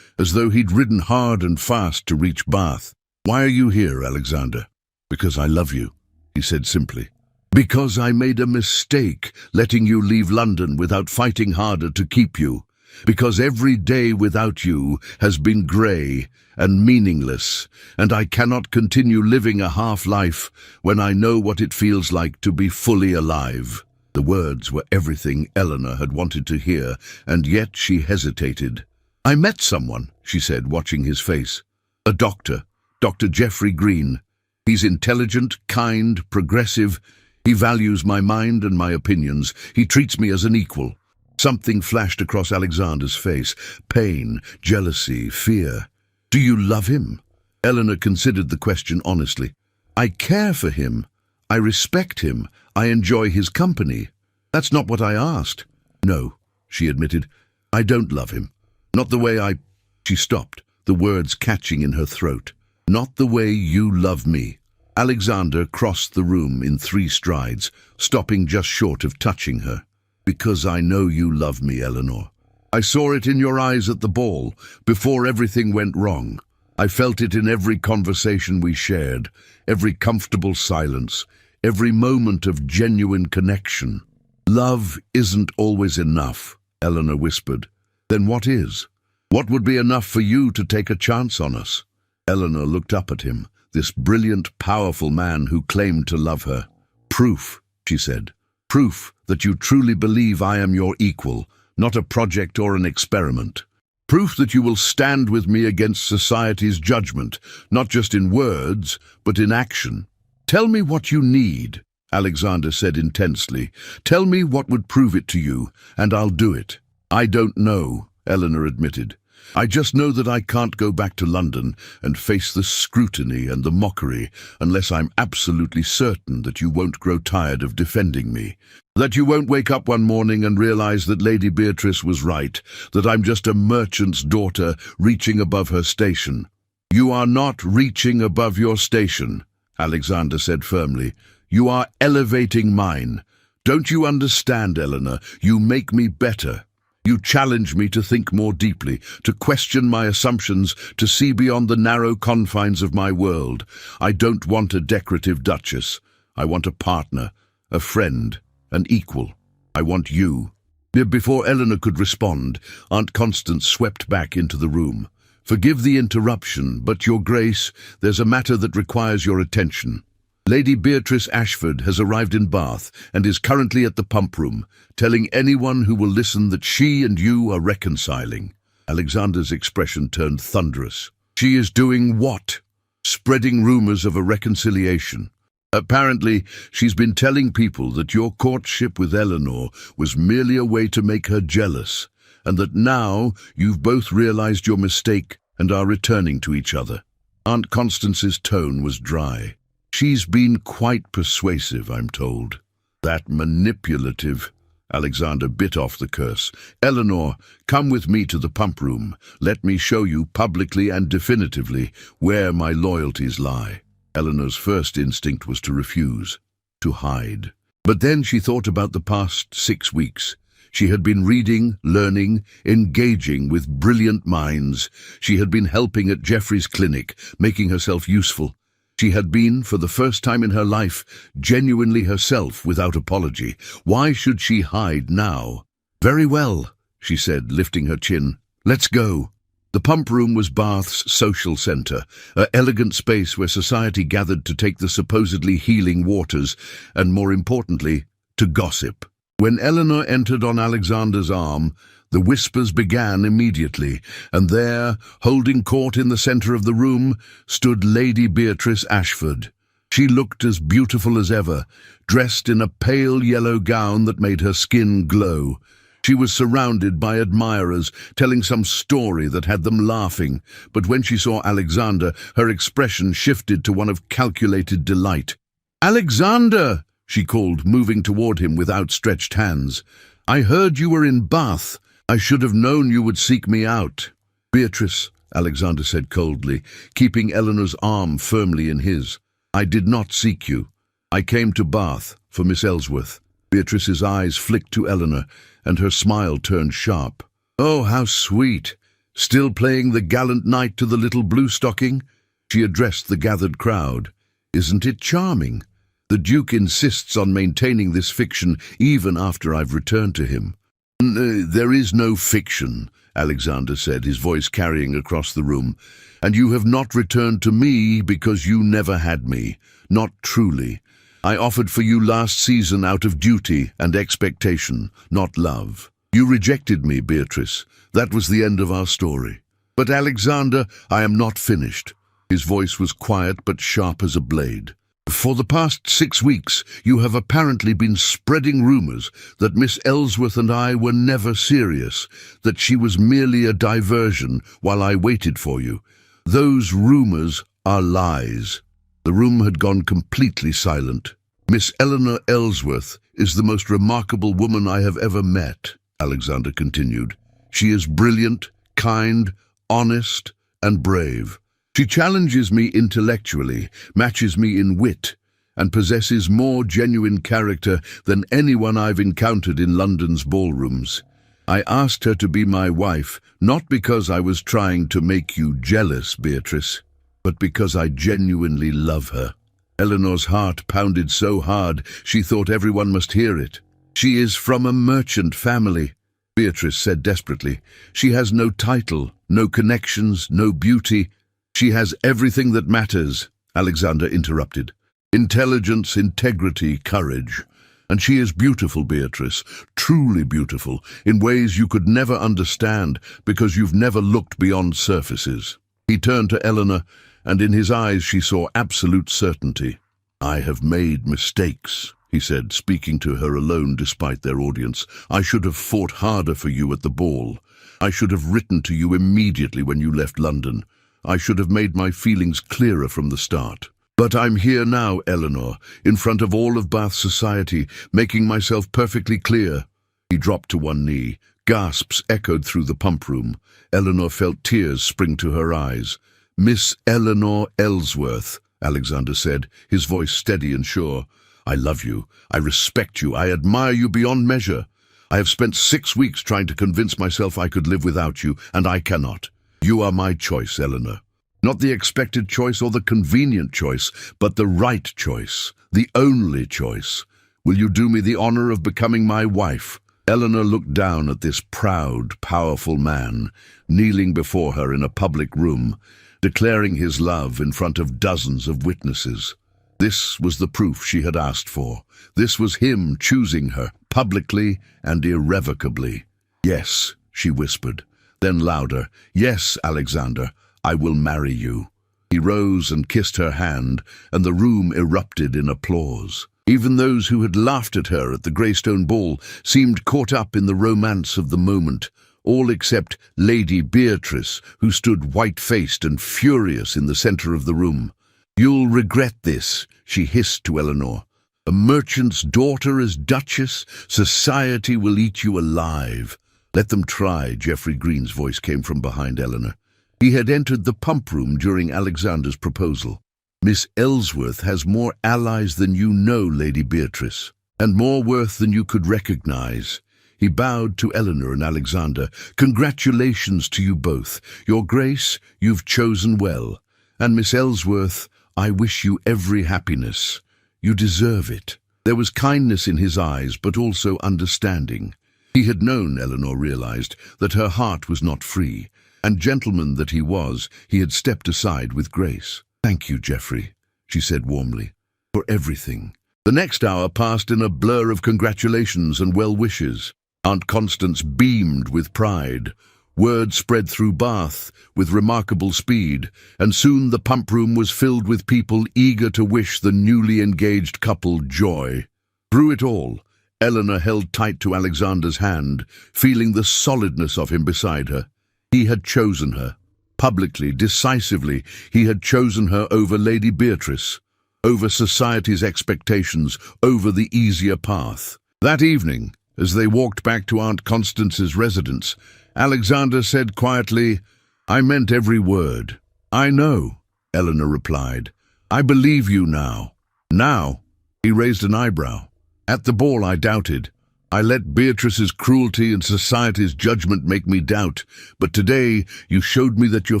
A: as though he'd ridden hard and fast to reach Bath. "Why are you here, Alexander?" "Because I love you," he said simply. "Because I made a mistake letting you leave London without fighting harder to keep you. Because every day without you has been grey and meaningless, and I cannot continue living a half-life when I know what it feels like to be fully alive." The words were everything Eleanor had wanted to hear, and yet she hesitated. "I met someone," she said, watching his face. "A doctor, Dr. Geoffrey Green. He's intelligent, kind, progressive. He values my mind and my opinions. He treats me as an equal." Something flashed across Alexander's face. Pain, jealousy, fear. "Do you love him?" Eleanor considered the question honestly. "I care for him. I respect him. I enjoy his company." "That's not what I asked." "No," she admitted. "I don't love him. Not the way I—" She stopped, the words catching in her throat. "Not the way you love me." Alexander crossed the room in 3 strides, stopping just short of touching her. "Because I know you love me, Eleanor. I saw it in your eyes at the ball, before everything went wrong. I felt it in every conversation we shared, every comfortable silence, every moment of genuine connection." "Love isn't always enough," Eleanor whispered. "Then what is? What would be enough for you to take a chance on us?" Eleanor looked up at him, this brilliant, powerful man who claimed to love her. "Proof," she said. "Proof that you truly believe I am your equal, not a project or an experiment. Proof that you will stand with me against society's judgment, not just in words, but in action." "Tell me what you need," Alexander said intensely. "Tell me what would prove it to you, and I'll do it." "I don't know," Eleanor admitted. "I just know that I can't go back to London and face the scrutiny and the mockery unless I'm absolutely certain that you won't grow tired of defending me. That you won't wake up one morning and realize that Lady Beatrice was right, that I'm just a merchant's daughter reaching above her station." "You are not reaching above your station," Alexander said firmly. "You are elevating mine. Don't you understand, Eleanor? You make me better. You challenge me to think more deeply, to question my assumptions, to see beyond the narrow confines of my world. I don't want a decorative duchess. I want a partner, a friend, an equal. I want you." Before Eleanor could respond, Aunt Constance swept back into the room. "Forgive the interruption, but, Your Grace, there's a matter that requires your attention. Lady Beatrice Ashford has arrived in Bath and is currently at the pump room, telling anyone who will listen that she and you are reconciling." Alexander's expression turned thunderous. "She is doing what?" "Spreading rumors of a reconciliation. Apparently, she's been telling people that your courtship with Eleanor was merely a way to make her jealous, and that now you've both realized your mistake and are returning to each other." Aunt Constance's tone was dry. "She's been quite persuasive, I'm told." "That manipulative." Alexander bit off the curse. "Eleanor, come with me to the pump room. Let me show you publicly and definitively where my loyalties lie." Eleanor's first instinct was to refuse, to hide. But then she thought about the past 6 weeks. She had been reading, learning, engaging with brilliant minds. She had been helping at Geoffrey's clinic, making herself useful. She had been, for the first time in her life, genuinely herself without apology. Why should she hide now? "Very well," she said, lifting her chin. "Let's go." The pump room was Bath's social centre, an elegant space where society gathered to take the supposedly healing waters, and more importantly, to gossip. When Eleanor entered on Alexander's arm, the whispers began immediately, and there, holding court in the centre of the room, stood Lady Beatrice Ashford. She looked as beautiful as ever, dressed in a pale yellow gown that made her skin glow. She was surrounded by admirers, telling some story that had them laughing, but when she saw Alexander, her expression shifted to one of calculated delight. "Alexander!" she called, moving toward him with outstretched hands. "I heard you were in Bath. I should have known you would seek me out." "Beatrice," Alexander said coldly, keeping Eleanor's arm firmly in his, "I did not seek you. I came to Bath for Miss Ellsworth." Beatrice's eyes flicked to Eleanor, and her smile turned sharp. "Oh, how sweet! Still playing the gallant knight to the little blue-stocking?" She addressed the gathered crowd. "Isn't it charming? The Duke insists on maintaining this fiction even after I've returned to him." "There is no fiction," Alexander said, his voice carrying across the room. "And you have not returned to me because you never had me. Not truly. I offered for you last season out of duty and expectation, not love. You rejected me, Beatrice. That was the end of our story. But Alexander, I am not finished." His voice was quiet but sharp as a blade. "For the past 6 weeks, you have apparently been spreading rumors that Miss Ellsworth and I were never serious, that she was merely a diversion while I waited for you. Those rumors are lies." The room had gone completely silent. "Miss Eleanor Ellsworth is the most remarkable woman I have ever met," Alexander continued. "She is brilliant, kind, honest, and brave. She challenges me intellectually, matches me in wit, and possesses more genuine character than anyone I've encountered in London's ballrooms. I asked her to be my wife, not because I was trying to make you jealous, Beatrice, but because I genuinely love her." Eleanor's heart pounded so hard she thought everyone must hear it. "She is from a merchant family," Beatrice said desperately. "She has no title, no connections, no beauty. She has everything that matters," Alexander interrupted. "Intelligence, integrity, courage. And she is beautiful, Beatrice, truly beautiful, in ways you could never understand because you've never looked beyond surfaces." He turned to Eleanor, and in his eyes she saw absolute certainty. "I have made mistakes," he said, speaking to her alone despite their audience. "I should have fought harder for you at the ball. I should have written to you immediately when you left London. I should have made my feelings clearer from the start. But I'm here now, Eleanor, in front of all of Bath society, making myself perfectly clear." He dropped to one knee. Gasps echoed through the pump room. Eleanor felt tears spring to her eyes. "Miss Eleanor Ellsworth," Alexander said, his voice steady and sure. "I love you. I respect you. I admire you beyond measure. I have spent 6 weeks trying to convince myself I could live without you, and I cannot. You are my choice, Eleanor. Not the expected choice or the convenient choice, but the right choice, the only choice. Will you do me the honor of becoming my wife?" Eleanor looked down at this proud, powerful man, kneeling before her in a public room, declaring his love in front of dozens of witnesses. This was the proof she had asked for. This was him choosing her, publicly and irrevocably. "Yes," she whispered. Then louder, "Yes, Alexander, I will marry you." He rose and kissed her hand, and the room erupted in applause. Even those who had laughed at her at the Greystone Ball seemed caught up in the romance of the moment, all except Lady Beatrice, who stood white-faced and furious in the centre of the room. "You'll regret this," she hissed to Eleanor. "A merchant's daughter as Duchess? Society will eat you alive." "Let them try," Geoffrey Green's voice came from behind Eleanor. He had entered the pump room during Alexander's proposal. "Miss Ellsworth has more allies than you know, Lady Beatrice, and more worth than you could recognize." He bowed to Eleanor and Alexander. "Congratulations to you both. Your Grace, you've chosen well. And Miss Ellsworth, I wish you every happiness. You deserve it." There was kindness in his eyes, but also understanding. He had known, Eleanor realized, that her heart was not free, and gentleman that he was, he had stepped aside with grace. "Thank you, Geoffrey," she said warmly, "for everything. The next hour passed in a blur of congratulations and well wishes. Aunt Constance beamed with pride. Word spread through Bath with remarkable speed, and soon the pump room was filled with people eager to wish the newly engaged couple joy. Through it all, Eleanor held tight to Alexander's hand, feeling the solidness of him beside her. He had chosen her. Publicly, decisively, he had chosen her over Lady Beatrice, over society's expectations, over the easier path. That evening, as they walked back to Aunt Constance's residence, Alexander said quietly, "I meant every word." "I know," Eleanor replied. "I believe you now." "Now?" He raised an eyebrow. "At the ball I doubted. I let Beatrice's cruelty and society's judgment make me doubt. But today you showed me that your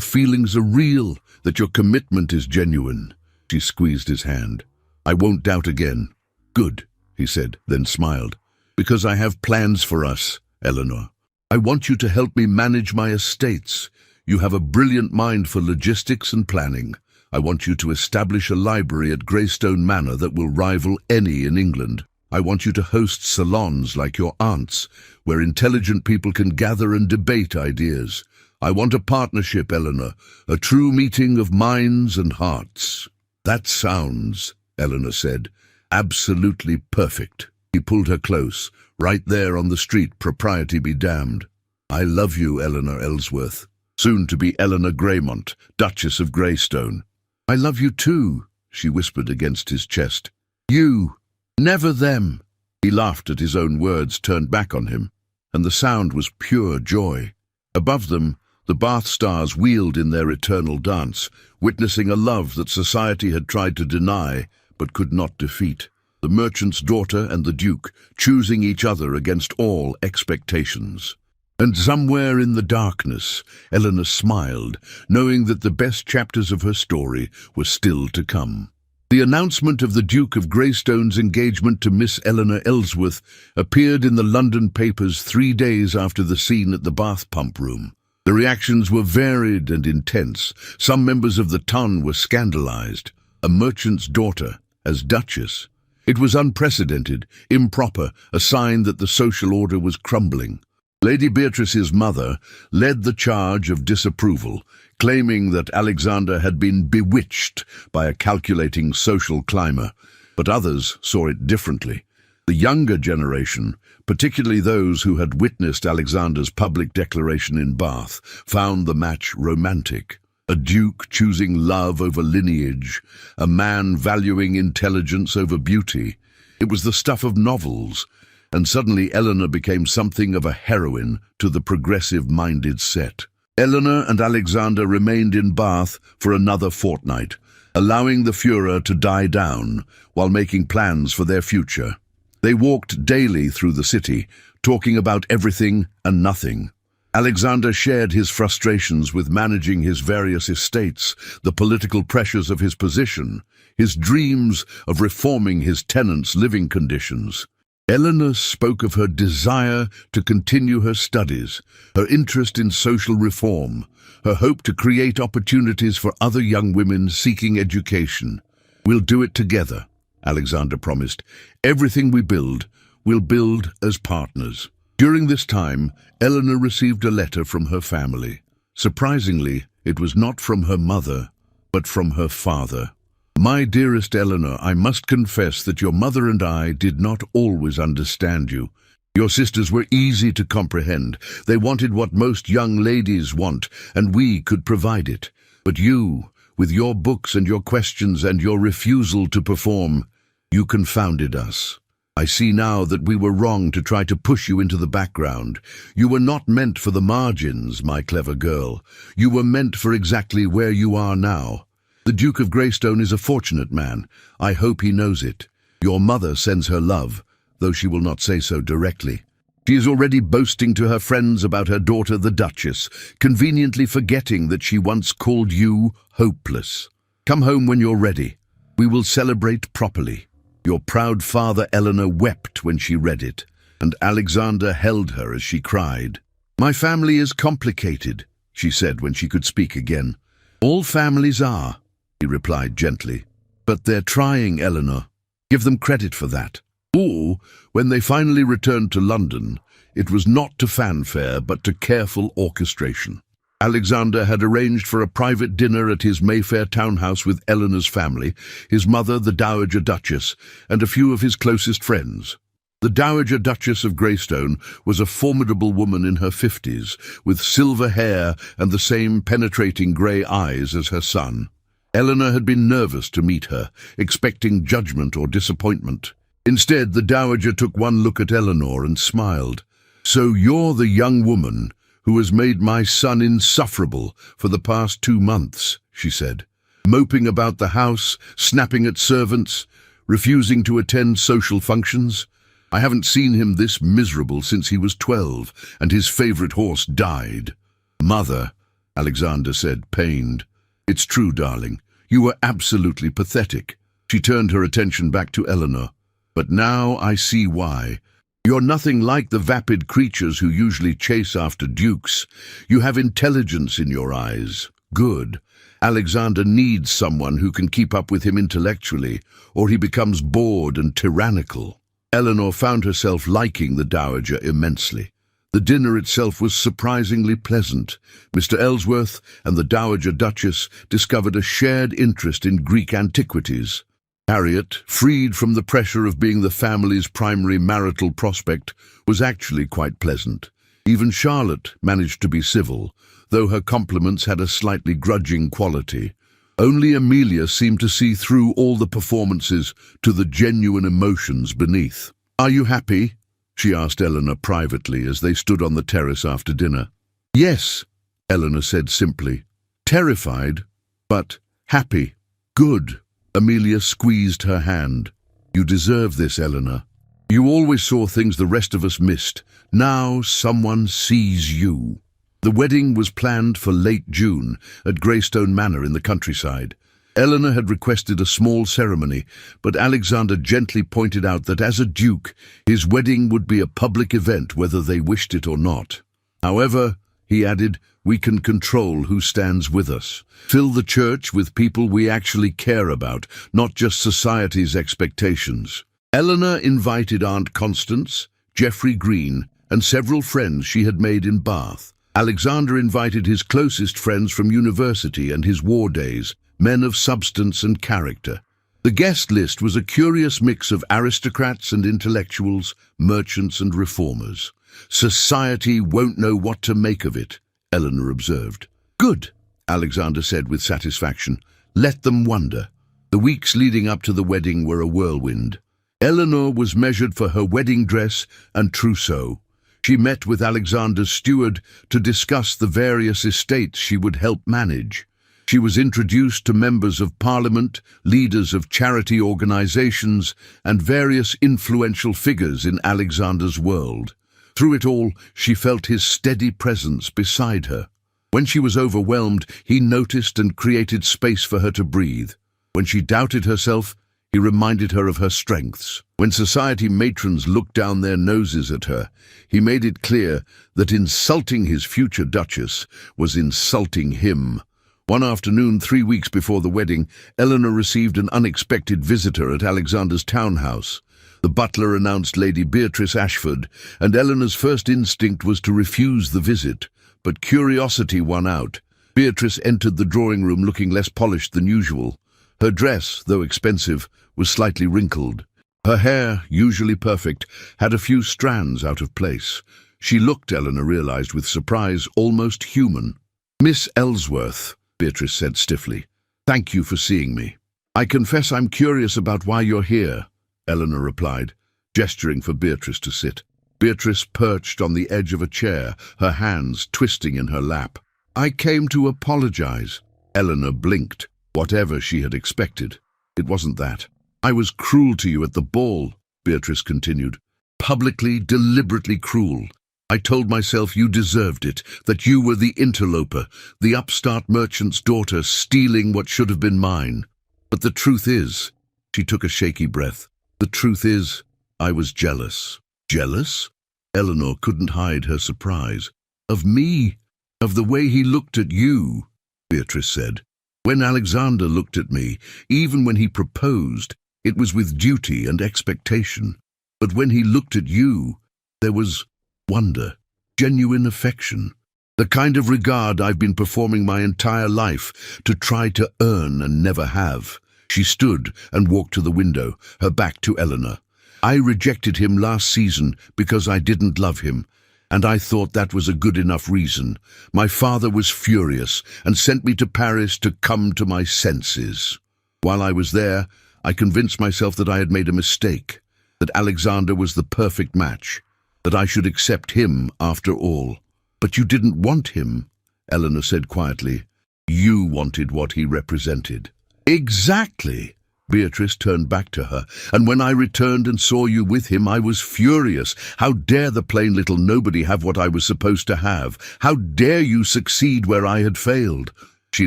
A: feelings are real, that your commitment is genuine." She squeezed his hand. "I won't doubt again." "Good," he said, then smiled. "Because I have plans for us, Eleanor. I want you to help me manage my estates. You have a brilliant mind for logistics and planning. I want you to establish a library at Greystone Manor that will rival any in England. I want you to host salons like your aunt's, where intelligent people can gather and debate ideas. I want a partnership, Eleanor, a true meeting of minds and hearts." "That sounds," Eleanor said, "absolutely perfect." He pulled her close. "Right there on the street, propriety be damned. I love you, Eleanor Ellsworth, soon to be Eleanor Greymont, Duchess of Greystone." "I love you too," she whispered against his chest. "You, never them." He laughed at his own words, turned back on him, and the sound was pure joy. Above them, the Bath stars wheeled in their eternal dance, witnessing a love that society had tried to deny but could not defeat. The merchant's daughter and the Duke, choosing each other against all expectations. And somewhere in the darkness, Eleanor smiled, knowing that the best chapters of her story were still to come. The announcement of the Duke of Greystone's engagement to Miss Eleanor Ellsworth appeared in the London papers 3 days after the scene at the Bath pump room. The reactions were varied and intense. Some members of the ton were scandalized. A merchant's daughter as Duchess. It was unprecedented, improper, a sign that the social order was crumbling. Lady Beatrice's mother led the charge of disapproval, claiming that Alexander had been bewitched by a calculating social climber, but others saw it differently. The younger generation, particularly those who had witnessed Alexander's public declaration in Bath, found the match romantic. A duke choosing love over lineage, a man valuing intelligence over beauty. It was the stuff of novels, and suddenly Eleanor became something of a heroine to the progressive-minded set. Eleanor and Alexander remained in Bath for another fortnight, allowing the furor to die down while making plans for their future. They walked daily through the city, talking about everything and nothing. Alexander shared his frustrations with managing his various estates, the political pressures of his position, his dreams of reforming his tenants' living conditions. Eleanor spoke of her desire to continue her studies, her interest in social reform, her hope to create opportunities for other young women seeking education. "We'll do it together," Alexander promised. "Everything we build, we'll build as partners." During this time, Eleanor received a letter from her family. Surprisingly, it was not from her mother, but from her father. "My dearest Eleanor, I must confess that your mother and I did not always understand you. Your sisters were easy to comprehend. They wanted what most young ladies want, and we could provide it. But you, with your books and your questions and your refusal to perform, you confounded us. I see now that we were wrong to try to push you into the background. You were not meant for the margins, my clever girl. You were meant for exactly where you are now. The Duke of Greystone is a fortunate man. I hope he knows it. Your mother sends her love, though she will not say so directly. She is already boasting to her friends about her daughter, the Duchess, conveniently forgetting that she once called you hopeless. Come home when you're ready. We will celebrate properly." Your proud father Eleanor wept when she read it, and Alexander held her as she cried. "My family is complicated," she said when she could speak again. "All families are," he replied gently. "But they're trying, Eleanor. Give them credit for that. Or, when they finally returned to London, it was not to fanfare but to careful orchestration. Alexander had arranged for a private dinner at his Mayfair townhouse with Eleanor's family, his mother, the Dowager Duchess, and a few of his closest friends. The Dowager Duchess of Greystone was a formidable woman in her 50s, with silver hair and the same penetrating grey eyes as her son. Eleanor had been nervous to meet her, expecting judgment or disappointment. Instead, the Dowager took one look at Eleanor and smiled. "So you're the young woman who has made my son insufferable for the past 2 months," she said. "Moping about the house, snapping at servants, refusing to attend social functions. I haven't seen him this miserable since he was 12 and his favourite horse died." "Mother," Alexander said, pained. "It's true, darling. You were absolutely pathetic." She turned her attention back to Eleanor. "But now I see why. You're nothing like the vapid creatures who usually chase after dukes. You have intelligence in your eyes. Good. Alexander needs someone who can keep up with him intellectually, or he becomes bored and tyrannical." Eleanor found herself liking the Dowager immensely. The dinner itself was surprisingly pleasant. Mr. Ellsworth and the Dowager Duchess discovered a shared interest in Greek antiquities. Harriet, freed from the pressure of being the family's primary marital prospect, was actually quite pleasant. Even Charlotte managed to be civil, though her compliments had a slightly grudging quality. Only Amelia seemed to see through all the performances to the genuine emotions beneath. "Are you happy?" she asked Eleanor privately as they stood on the terrace after dinner. "Yes," Eleanor said simply. "Terrified, but happy." "Good." Amelia squeezed her hand. "You deserve this, Eleanor. You always saw things the rest of us missed. Now someone sees you." The wedding was planned for late June at Greystone Manor in the countryside. Eleanor had requested a small ceremony, but Alexander gently pointed out that as a duke, his wedding would be a public event whether they wished it or not. "However," he added, "we can control who stands with us. Fill the church with people we actually care about, not just society's expectations." Eleanor invited Aunt Constance, Geoffrey Green, and several friends she had made in Bath. Alexander invited his closest friends from university and his war days, men of substance and character. The guest list was a curious mix of aristocrats and intellectuals, merchants and reformers. "Society won't know what to make of it," Eleanor observed. "Good," Alexander said with satisfaction. "Let them wonder." The weeks leading up to the wedding were a whirlwind. Eleanor was measured for her wedding dress and trousseau. She met with Alexander's steward to discuss the various estates she would help manage. She was introduced to members of Parliament, leaders of charity organizations, and various influential figures in Alexander's world. Through it all, she felt his steady presence beside her. When she was overwhelmed, he noticed and created space for her to breathe. When she doubted herself, he reminded her of her strengths. When society matrons looked down their noses at her, he made it clear that insulting his future duchess was insulting him. One afternoon, 3 weeks before the wedding, Eleanor received an unexpected visitor at Alexander's townhouse. The butler announced Lady Beatrice Ashford, and Eleanor's first instinct was to refuse the visit, but curiosity won out. Beatrice entered the drawing room looking less polished than usual. Her dress, though expensive, was slightly wrinkled. Her hair, usually perfect, had a few strands out of place. She looked, Eleanor realized with surprise, almost human. "Miss Ellsworth," Beatrice said stiffly, "thank you for seeing me." "I confess I'm curious about why you're here," Eleanor replied, gesturing for Beatrice to sit. Beatrice perched on the edge of a chair, her hands twisting in her lap. "I came to apologize." Eleanor blinked, whatever she had expected. "It wasn't that. I was cruel to you at the ball," Beatrice continued. "Publicly, deliberately cruel. I told myself you deserved it, that you were the interloper, the upstart merchant's daughter stealing what should have been mine. But the truth is," she took a shaky breath, "the truth is, I was jealous." "Jealous?" Eleanor couldn't hide her surprise. "Of me? Of the way he looked at you?" Beatrice said. "When Alexander looked at me, even when he proposed, It was with duty and expectation. But when he looked at you, there was wonder, genuine affection, the kind of regard I've been performing my entire life to try to earn and never have. She stood and walked to the window, her back to Eleanor. I rejected him last season because I didn't love him, and I thought that was a good enough reason. My father was furious and sent me to Paris to come to my senses. While I was there, I convinced myself that I had made a mistake, that Alexander was the perfect match, that I should accept him after all. But you didn't want him, Eleanor said quietly. You wanted what he represented. Exactly. Beatrice turned back to her, and when I returned and saw you with him, I was furious. How dare the plain little nobody have what I was supposed to have? How dare you succeed where I had failed? She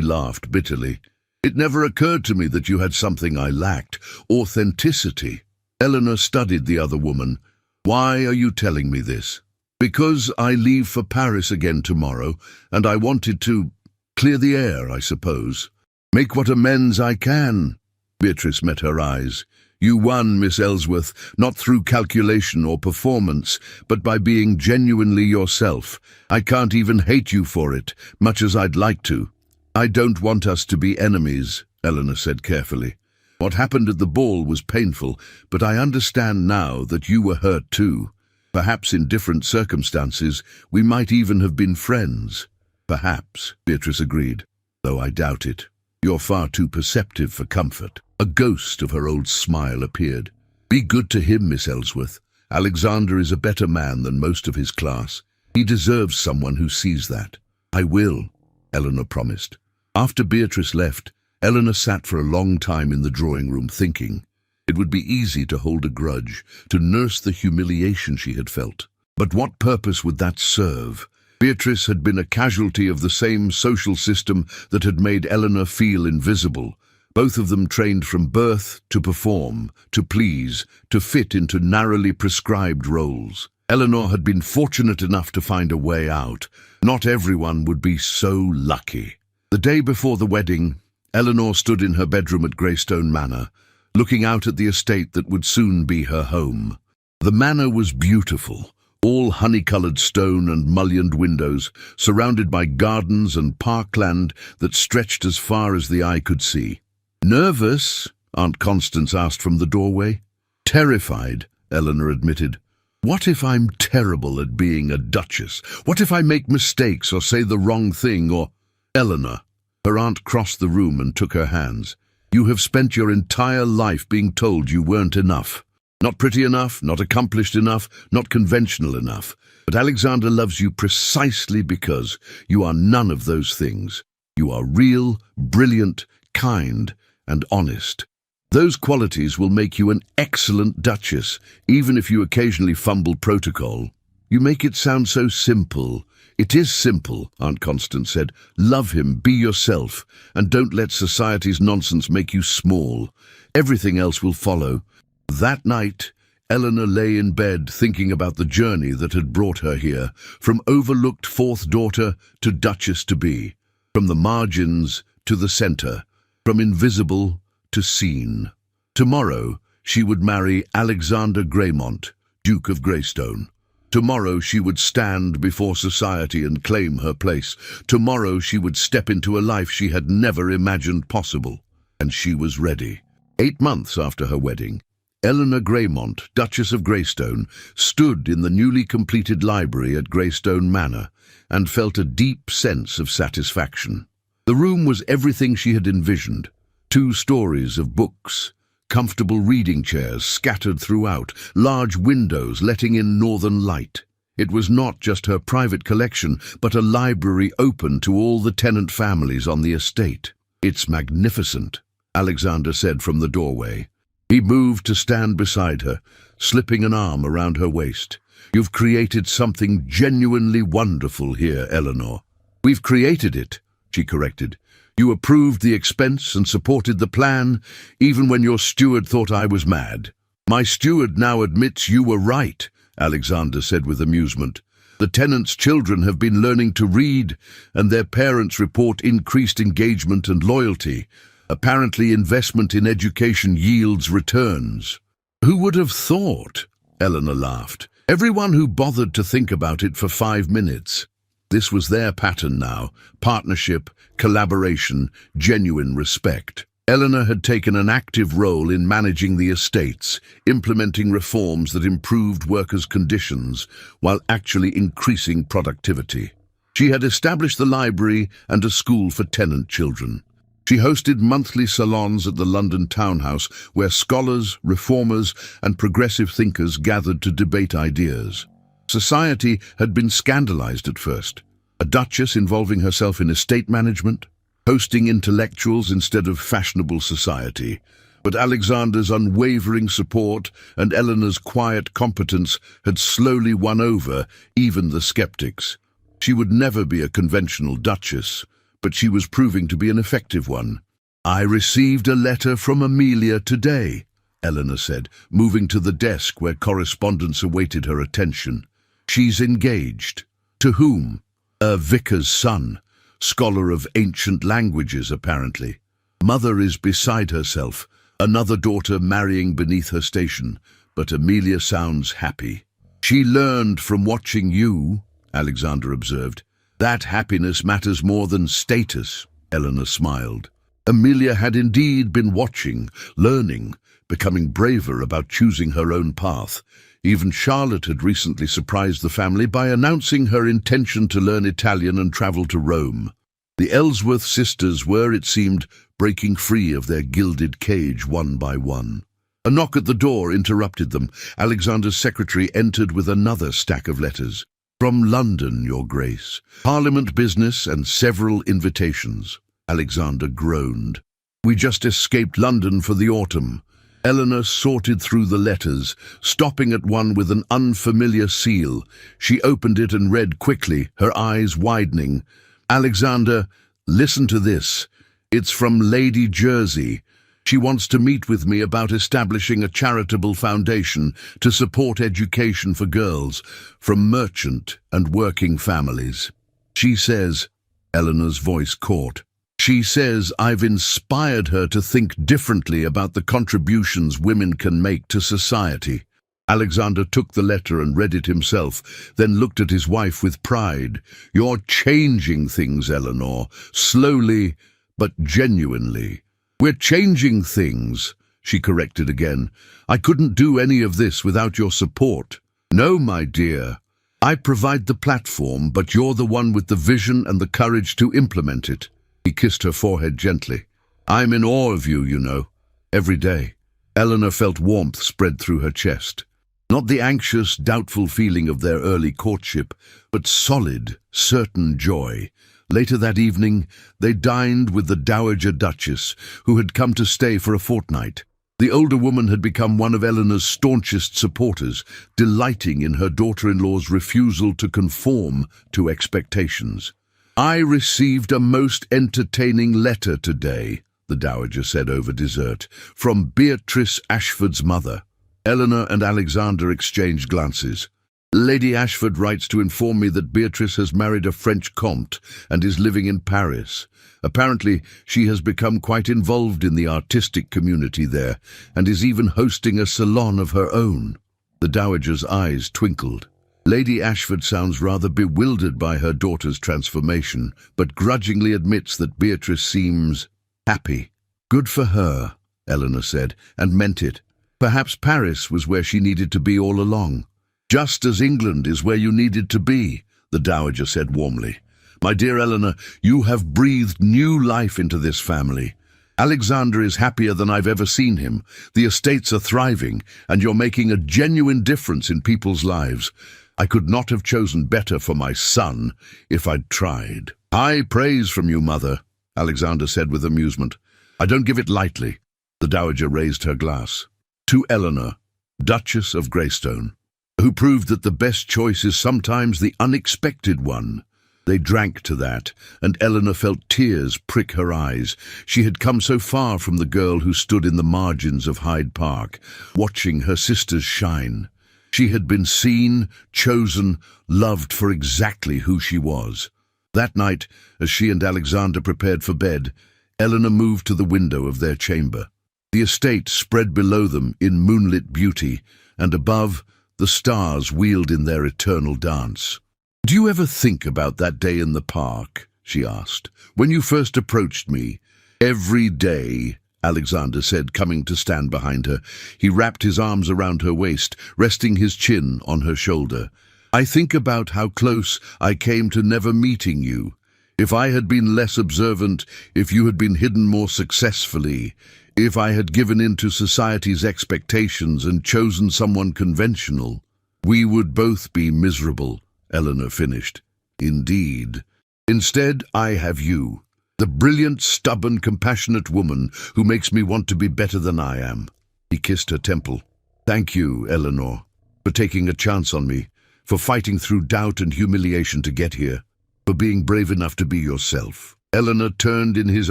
A: laughed bitterly. It never occurred to me that you had something I lacked, authenticity. Eleanor studied the other woman. Why are you telling me this? Because I leave for Paris again tomorrow, and I wanted to clear the air, I suppose. Make what amends I can. Beatrice met her eyes. You won, Miss Ellsworth, not through calculation or performance, but by being genuinely yourself. I can't even hate you for it, much as I'd like to. I don't want us to be enemies, Eleanor said carefully. What happened at the ball was painful, but I understand now that you were hurt too. Perhaps in different circumstances, we might even have been friends. Perhaps, Beatrice agreed, though I doubt it. You're far too perceptive for comfort. A ghost of her old smile appeared. Be good to him, Miss Ellsworth. Alexander is a better man than most of his class. He deserves someone who sees that. I will, Eleanor promised. After Beatrice left, Eleanor sat for a long time in the drawing room thinking. It would be easy to hold a grudge, to nurse the humiliation she had felt. But what purpose would that serve? Beatrice had been a casualty of the same social system that had made Eleanor feel invisible. Both of them trained from birth to perform, to please, to fit into narrowly prescribed roles. Eleanor had been fortunate enough to find a way out. Not everyone would be so lucky. The day before the wedding, Eleanor stood in her bedroom at Greystone Manor, looking out at the estate that would soon be her home. The manor was beautiful. All honey-coloured stone and mullioned windows, surrounded by gardens and parkland that stretched as far as the eye could see. Nervous? Aunt Constance asked from the doorway. Terrified, Eleanor admitted. What if I'm terrible at being a duchess? What if I make mistakes or say the wrong thing or... Eleanor. Her aunt crossed the room and took her hands. You have spent your entire life being told you weren't enough. Not pretty enough, not accomplished enough, not conventional enough. But Alexander loves you precisely because you are none of those things. You are real, brilliant, kind, and honest. Those qualities will make you an excellent duchess, even if you occasionally fumble protocol. You make it sound so simple. It is simple, Aunt Constance said. Love him, be yourself, and don't let society's nonsense make you small. Everything else will follow. That night, Eleanor lay in bed thinking about the journey that had brought her here, from overlooked fourth daughter to duchess-to-be, from the margins to the centre, from invisible to seen. Tomorrow, she would marry Alexander Greymont, Duke of Greystone. Tomorrow she would stand before society and claim her place. Tomorrow she would step into a life she had never imagined possible. And she was ready. 8 months after her wedding, Eleanor Greymont, Duchess of Greystone, stood in the newly completed library at Greystone Manor and felt a deep sense of satisfaction. The room was everything she had envisioned. 2 stories of books, comfortable reading chairs scattered throughout, large windows letting in northern light. It was not just her private collection, but a library open to all the tenant families on the estate. It's magnificent, Alexander said from the doorway. He moved to stand beside her, slipping an arm around her waist. You've created something genuinely wonderful here, Eleanor. We've created it, she corrected. You approved the expense and supported the plan, even when your steward thought I was mad. My steward now admits you were right, Alexander said with amusement. The tenants' children have been learning to read, and their parents report increased engagement and loyalty. Apparently, investment in education yields returns. Who would have thought? Eleanor laughed. Everyone who bothered to think about it for 5 minutes. This was their pattern now. Partnership, collaboration, genuine respect. Eleanor had taken an active role in managing the estates, implementing reforms that improved workers' conditions while actually increasing productivity. She had established the library and a school for tenant children. She hosted monthly salons at the London townhouse where scholars, reformers, and progressive thinkers gathered to debate ideas. Society had been scandalized at first. A duchess involving herself in estate management, hosting intellectuals instead of fashionable society. But Alexander's unwavering support and Eleanor's quiet competence had slowly won over even the skeptics. She would never be a conventional duchess, but she was proving to be an effective one. "I received a letter from Amelia today," Eleanor said, moving to the desk where correspondence awaited her attention. "She's engaged." "To whom?" "A vicar's son, scholar of ancient languages, apparently. Mother is beside herself, another daughter marrying beneath her station, but Amelia sounds happy." "She learned from watching you," Alexander observed. "That happiness matters more than status," Eleanor smiled. Amelia had indeed been watching, learning, becoming braver about choosing her own path. Even Charlotte had recently surprised the family by announcing her intention to learn Italian and travel to Rome. The Ellsworth sisters were, it seemed, breaking free of their gilded cage one by one. A knock at the door interrupted them. Alexander's secretary entered with another stack of letters. "From London, Your Grace. Parliament business and several invitations." Alexander groaned. "We just escaped London for the autumn." Eleanor sorted through the letters, stopping at one with an unfamiliar seal. She opened it and read quickly, her eyes widening. "Alexander, listen to this. It's from Lady Jersey. She wants to meet with me about establishing a charitable foundation to support education for girls from merchant and working families. She says," Eleanor's voice caught, "she says I've inspired her to think differently about the contributions women can make to society." Alexander took the letter and read it himself, then looked at his wife with pride. "You're changing things, Eleanor, slowly but genuinely." "We're changing things," she corrected again. "I couldn't do any of this without your support." "No, my dear. I provide the platform, but you're the one with the vision and the courage to implement it." He kissed her forehead gently. "I'm in awe of you, you know, every day." Eleanor felt warmth spread through her chest. Not the anxious, doubtful feeling of their early courtship, but solid, certain joy. Later that evening, they dined with the Dowager Duchess, who had come to stay for a fortnight. The older woman had become one of Eleanor's staunchest supporters, delighting in her daughter-in-law's refusal to conform to expectations. "I received a most entertaining letter today," the Dowager said over dessert, "from Beatrice Ashford's mother." Eleanor and Alexander exchanged glances. "Lady Ashford writes to inform me that Beatrice has married a French comte and is living in Paris. Apparently, she has become quite involved in the artistic community there and is even hosting a salon of her own." The Dowager's eyes twinkled. Lady Ashford sounds rather bewildered by her daughter's transformation, but grudgingly admits that Beatrice seems happy. "Good for her," Eleanor said, and meant it. Perhaps Paris was where she needed to be all along. "Just as England is where you needed to be," the Dowager said warmly. "My dear Eleanor, you have breathed new life into this family. Alexander is happier than I've ever seen him. The estates are thriving, and you're making a genuine difference in people's lives. I could not have chosen better for my son if I'd tried." "High praise from you, Mother," Alexander said with amusement. "I don't give it lightly." The Dowager raised her glass. "To Eleanor, Duchess of Greystone, who proved that the best choice is sometimes the unexpected one." They drank to that, and Eleanor felt tears prick her eyes. She had come so far from the girl who stood in the margins of Hyde Park, watching her sisters shine. She had been seen, chosen, loved for exactly who she was. That night, as she and Alexander prepared for bed, Eleanor moved to the window of their chamber. The estate spread below them in moonlit beauty, and above, the stars wheeled in their eternal dance. "Do you ever think about that day in the park?" she asked. "When you first approached me?" "Every day," Alexander said, coming to stand behind her. He wrapped his arms around her waist, resting his chin on her shoulder. "I think about how close I came to never meeting you. If I had been less observant, if you had been hidden more successfully, if I had given in to society's expectations and chosen someone conventional, we would both be miserable," Eleanor finished. "Indeed. Instead, I have you, the brilliant, stubborn, compassionate woman who makes me want to be better than I am." He kissed her temple. "Thank you, Eleanor, for taking a chance on me, for fighting through doubt and humiliation to get here, for being brave enough to be yourself." Eleanor turned in his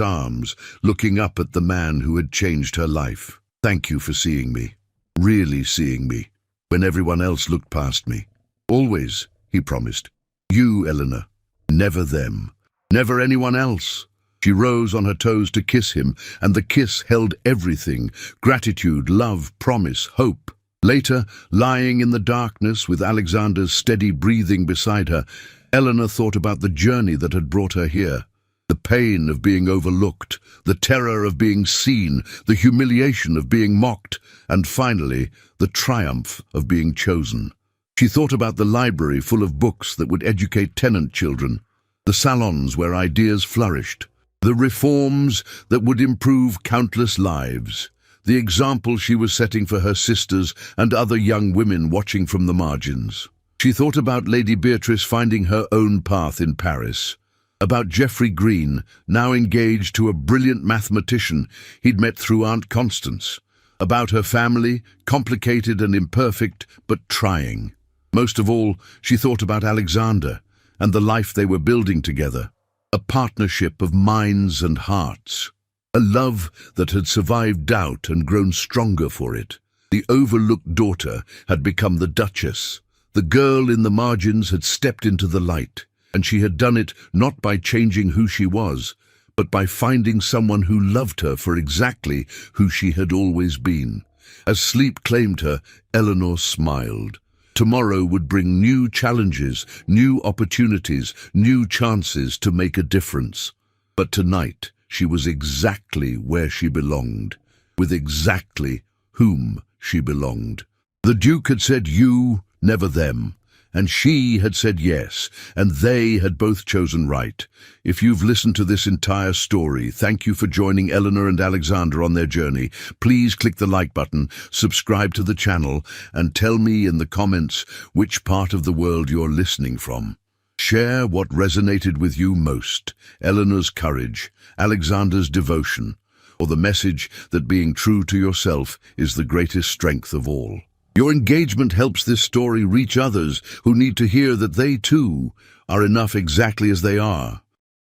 A: arms, looking up at the man who had changed her life. "Thank you for seeing me, really seeing me, when everyone else looked past me. Always," he promised. "You, Eleanor, never them, never anyone else." She rose on her toes to kiss him, and the kiss held everything: gratitude, love, promise, hope. Later, lying in the darkness with Alexander's steady breathing beside her, Eleanor thought about the journey that had brought her here. The pain of being overlooked, the terror of being seen, the humiliation of being mocked, and finally, the triumph of being chosen. She thought about the library full of books that would educate tenant children, the salons where ideas flourished, the reforms that would improve countless lives, the example she was setting for her sisters and other young women watching from the margins. She thought about Lady Beatrice finding her own path in Paris, about Geoffrey Green, now engaged to a brilliant mathematician he'd met through Aunt Constance, about her family, complicated and imperfect, but trying. Most of all, she thought about Alexander and the life they were building together, a partnership of minds and hearts, a love that had survived doubt and grown stronger for it. The overlooked daughter had become the Duchess. The girl in the margins had stepped into the light, and she had done it not by changing who she was, but by finding someone who loved her for exactly who she had always been. As sleep claimed her, Eleanor smiled. Tomorrow would bring new challenges, new opportunities, new chances to make a difference. But tonight, she was exactly where she belonged, with exactly whom she belonged. The Duke had said you, never them. And she had said yes, and they had both chosen right. If you've listened to this entire story, thank you for joining Eleanor and Alexander on their journey. Please click the like button, subscribe to the channel, and tell me in the comments which part of the world you're listening from. Share what resonated with you most: Eleanor's courage, Alexander's devotion, or the message that being true to yourself is the greatest strength of all. Your engagement helps this story reach others who need to hear that they too are enough exactly as they are.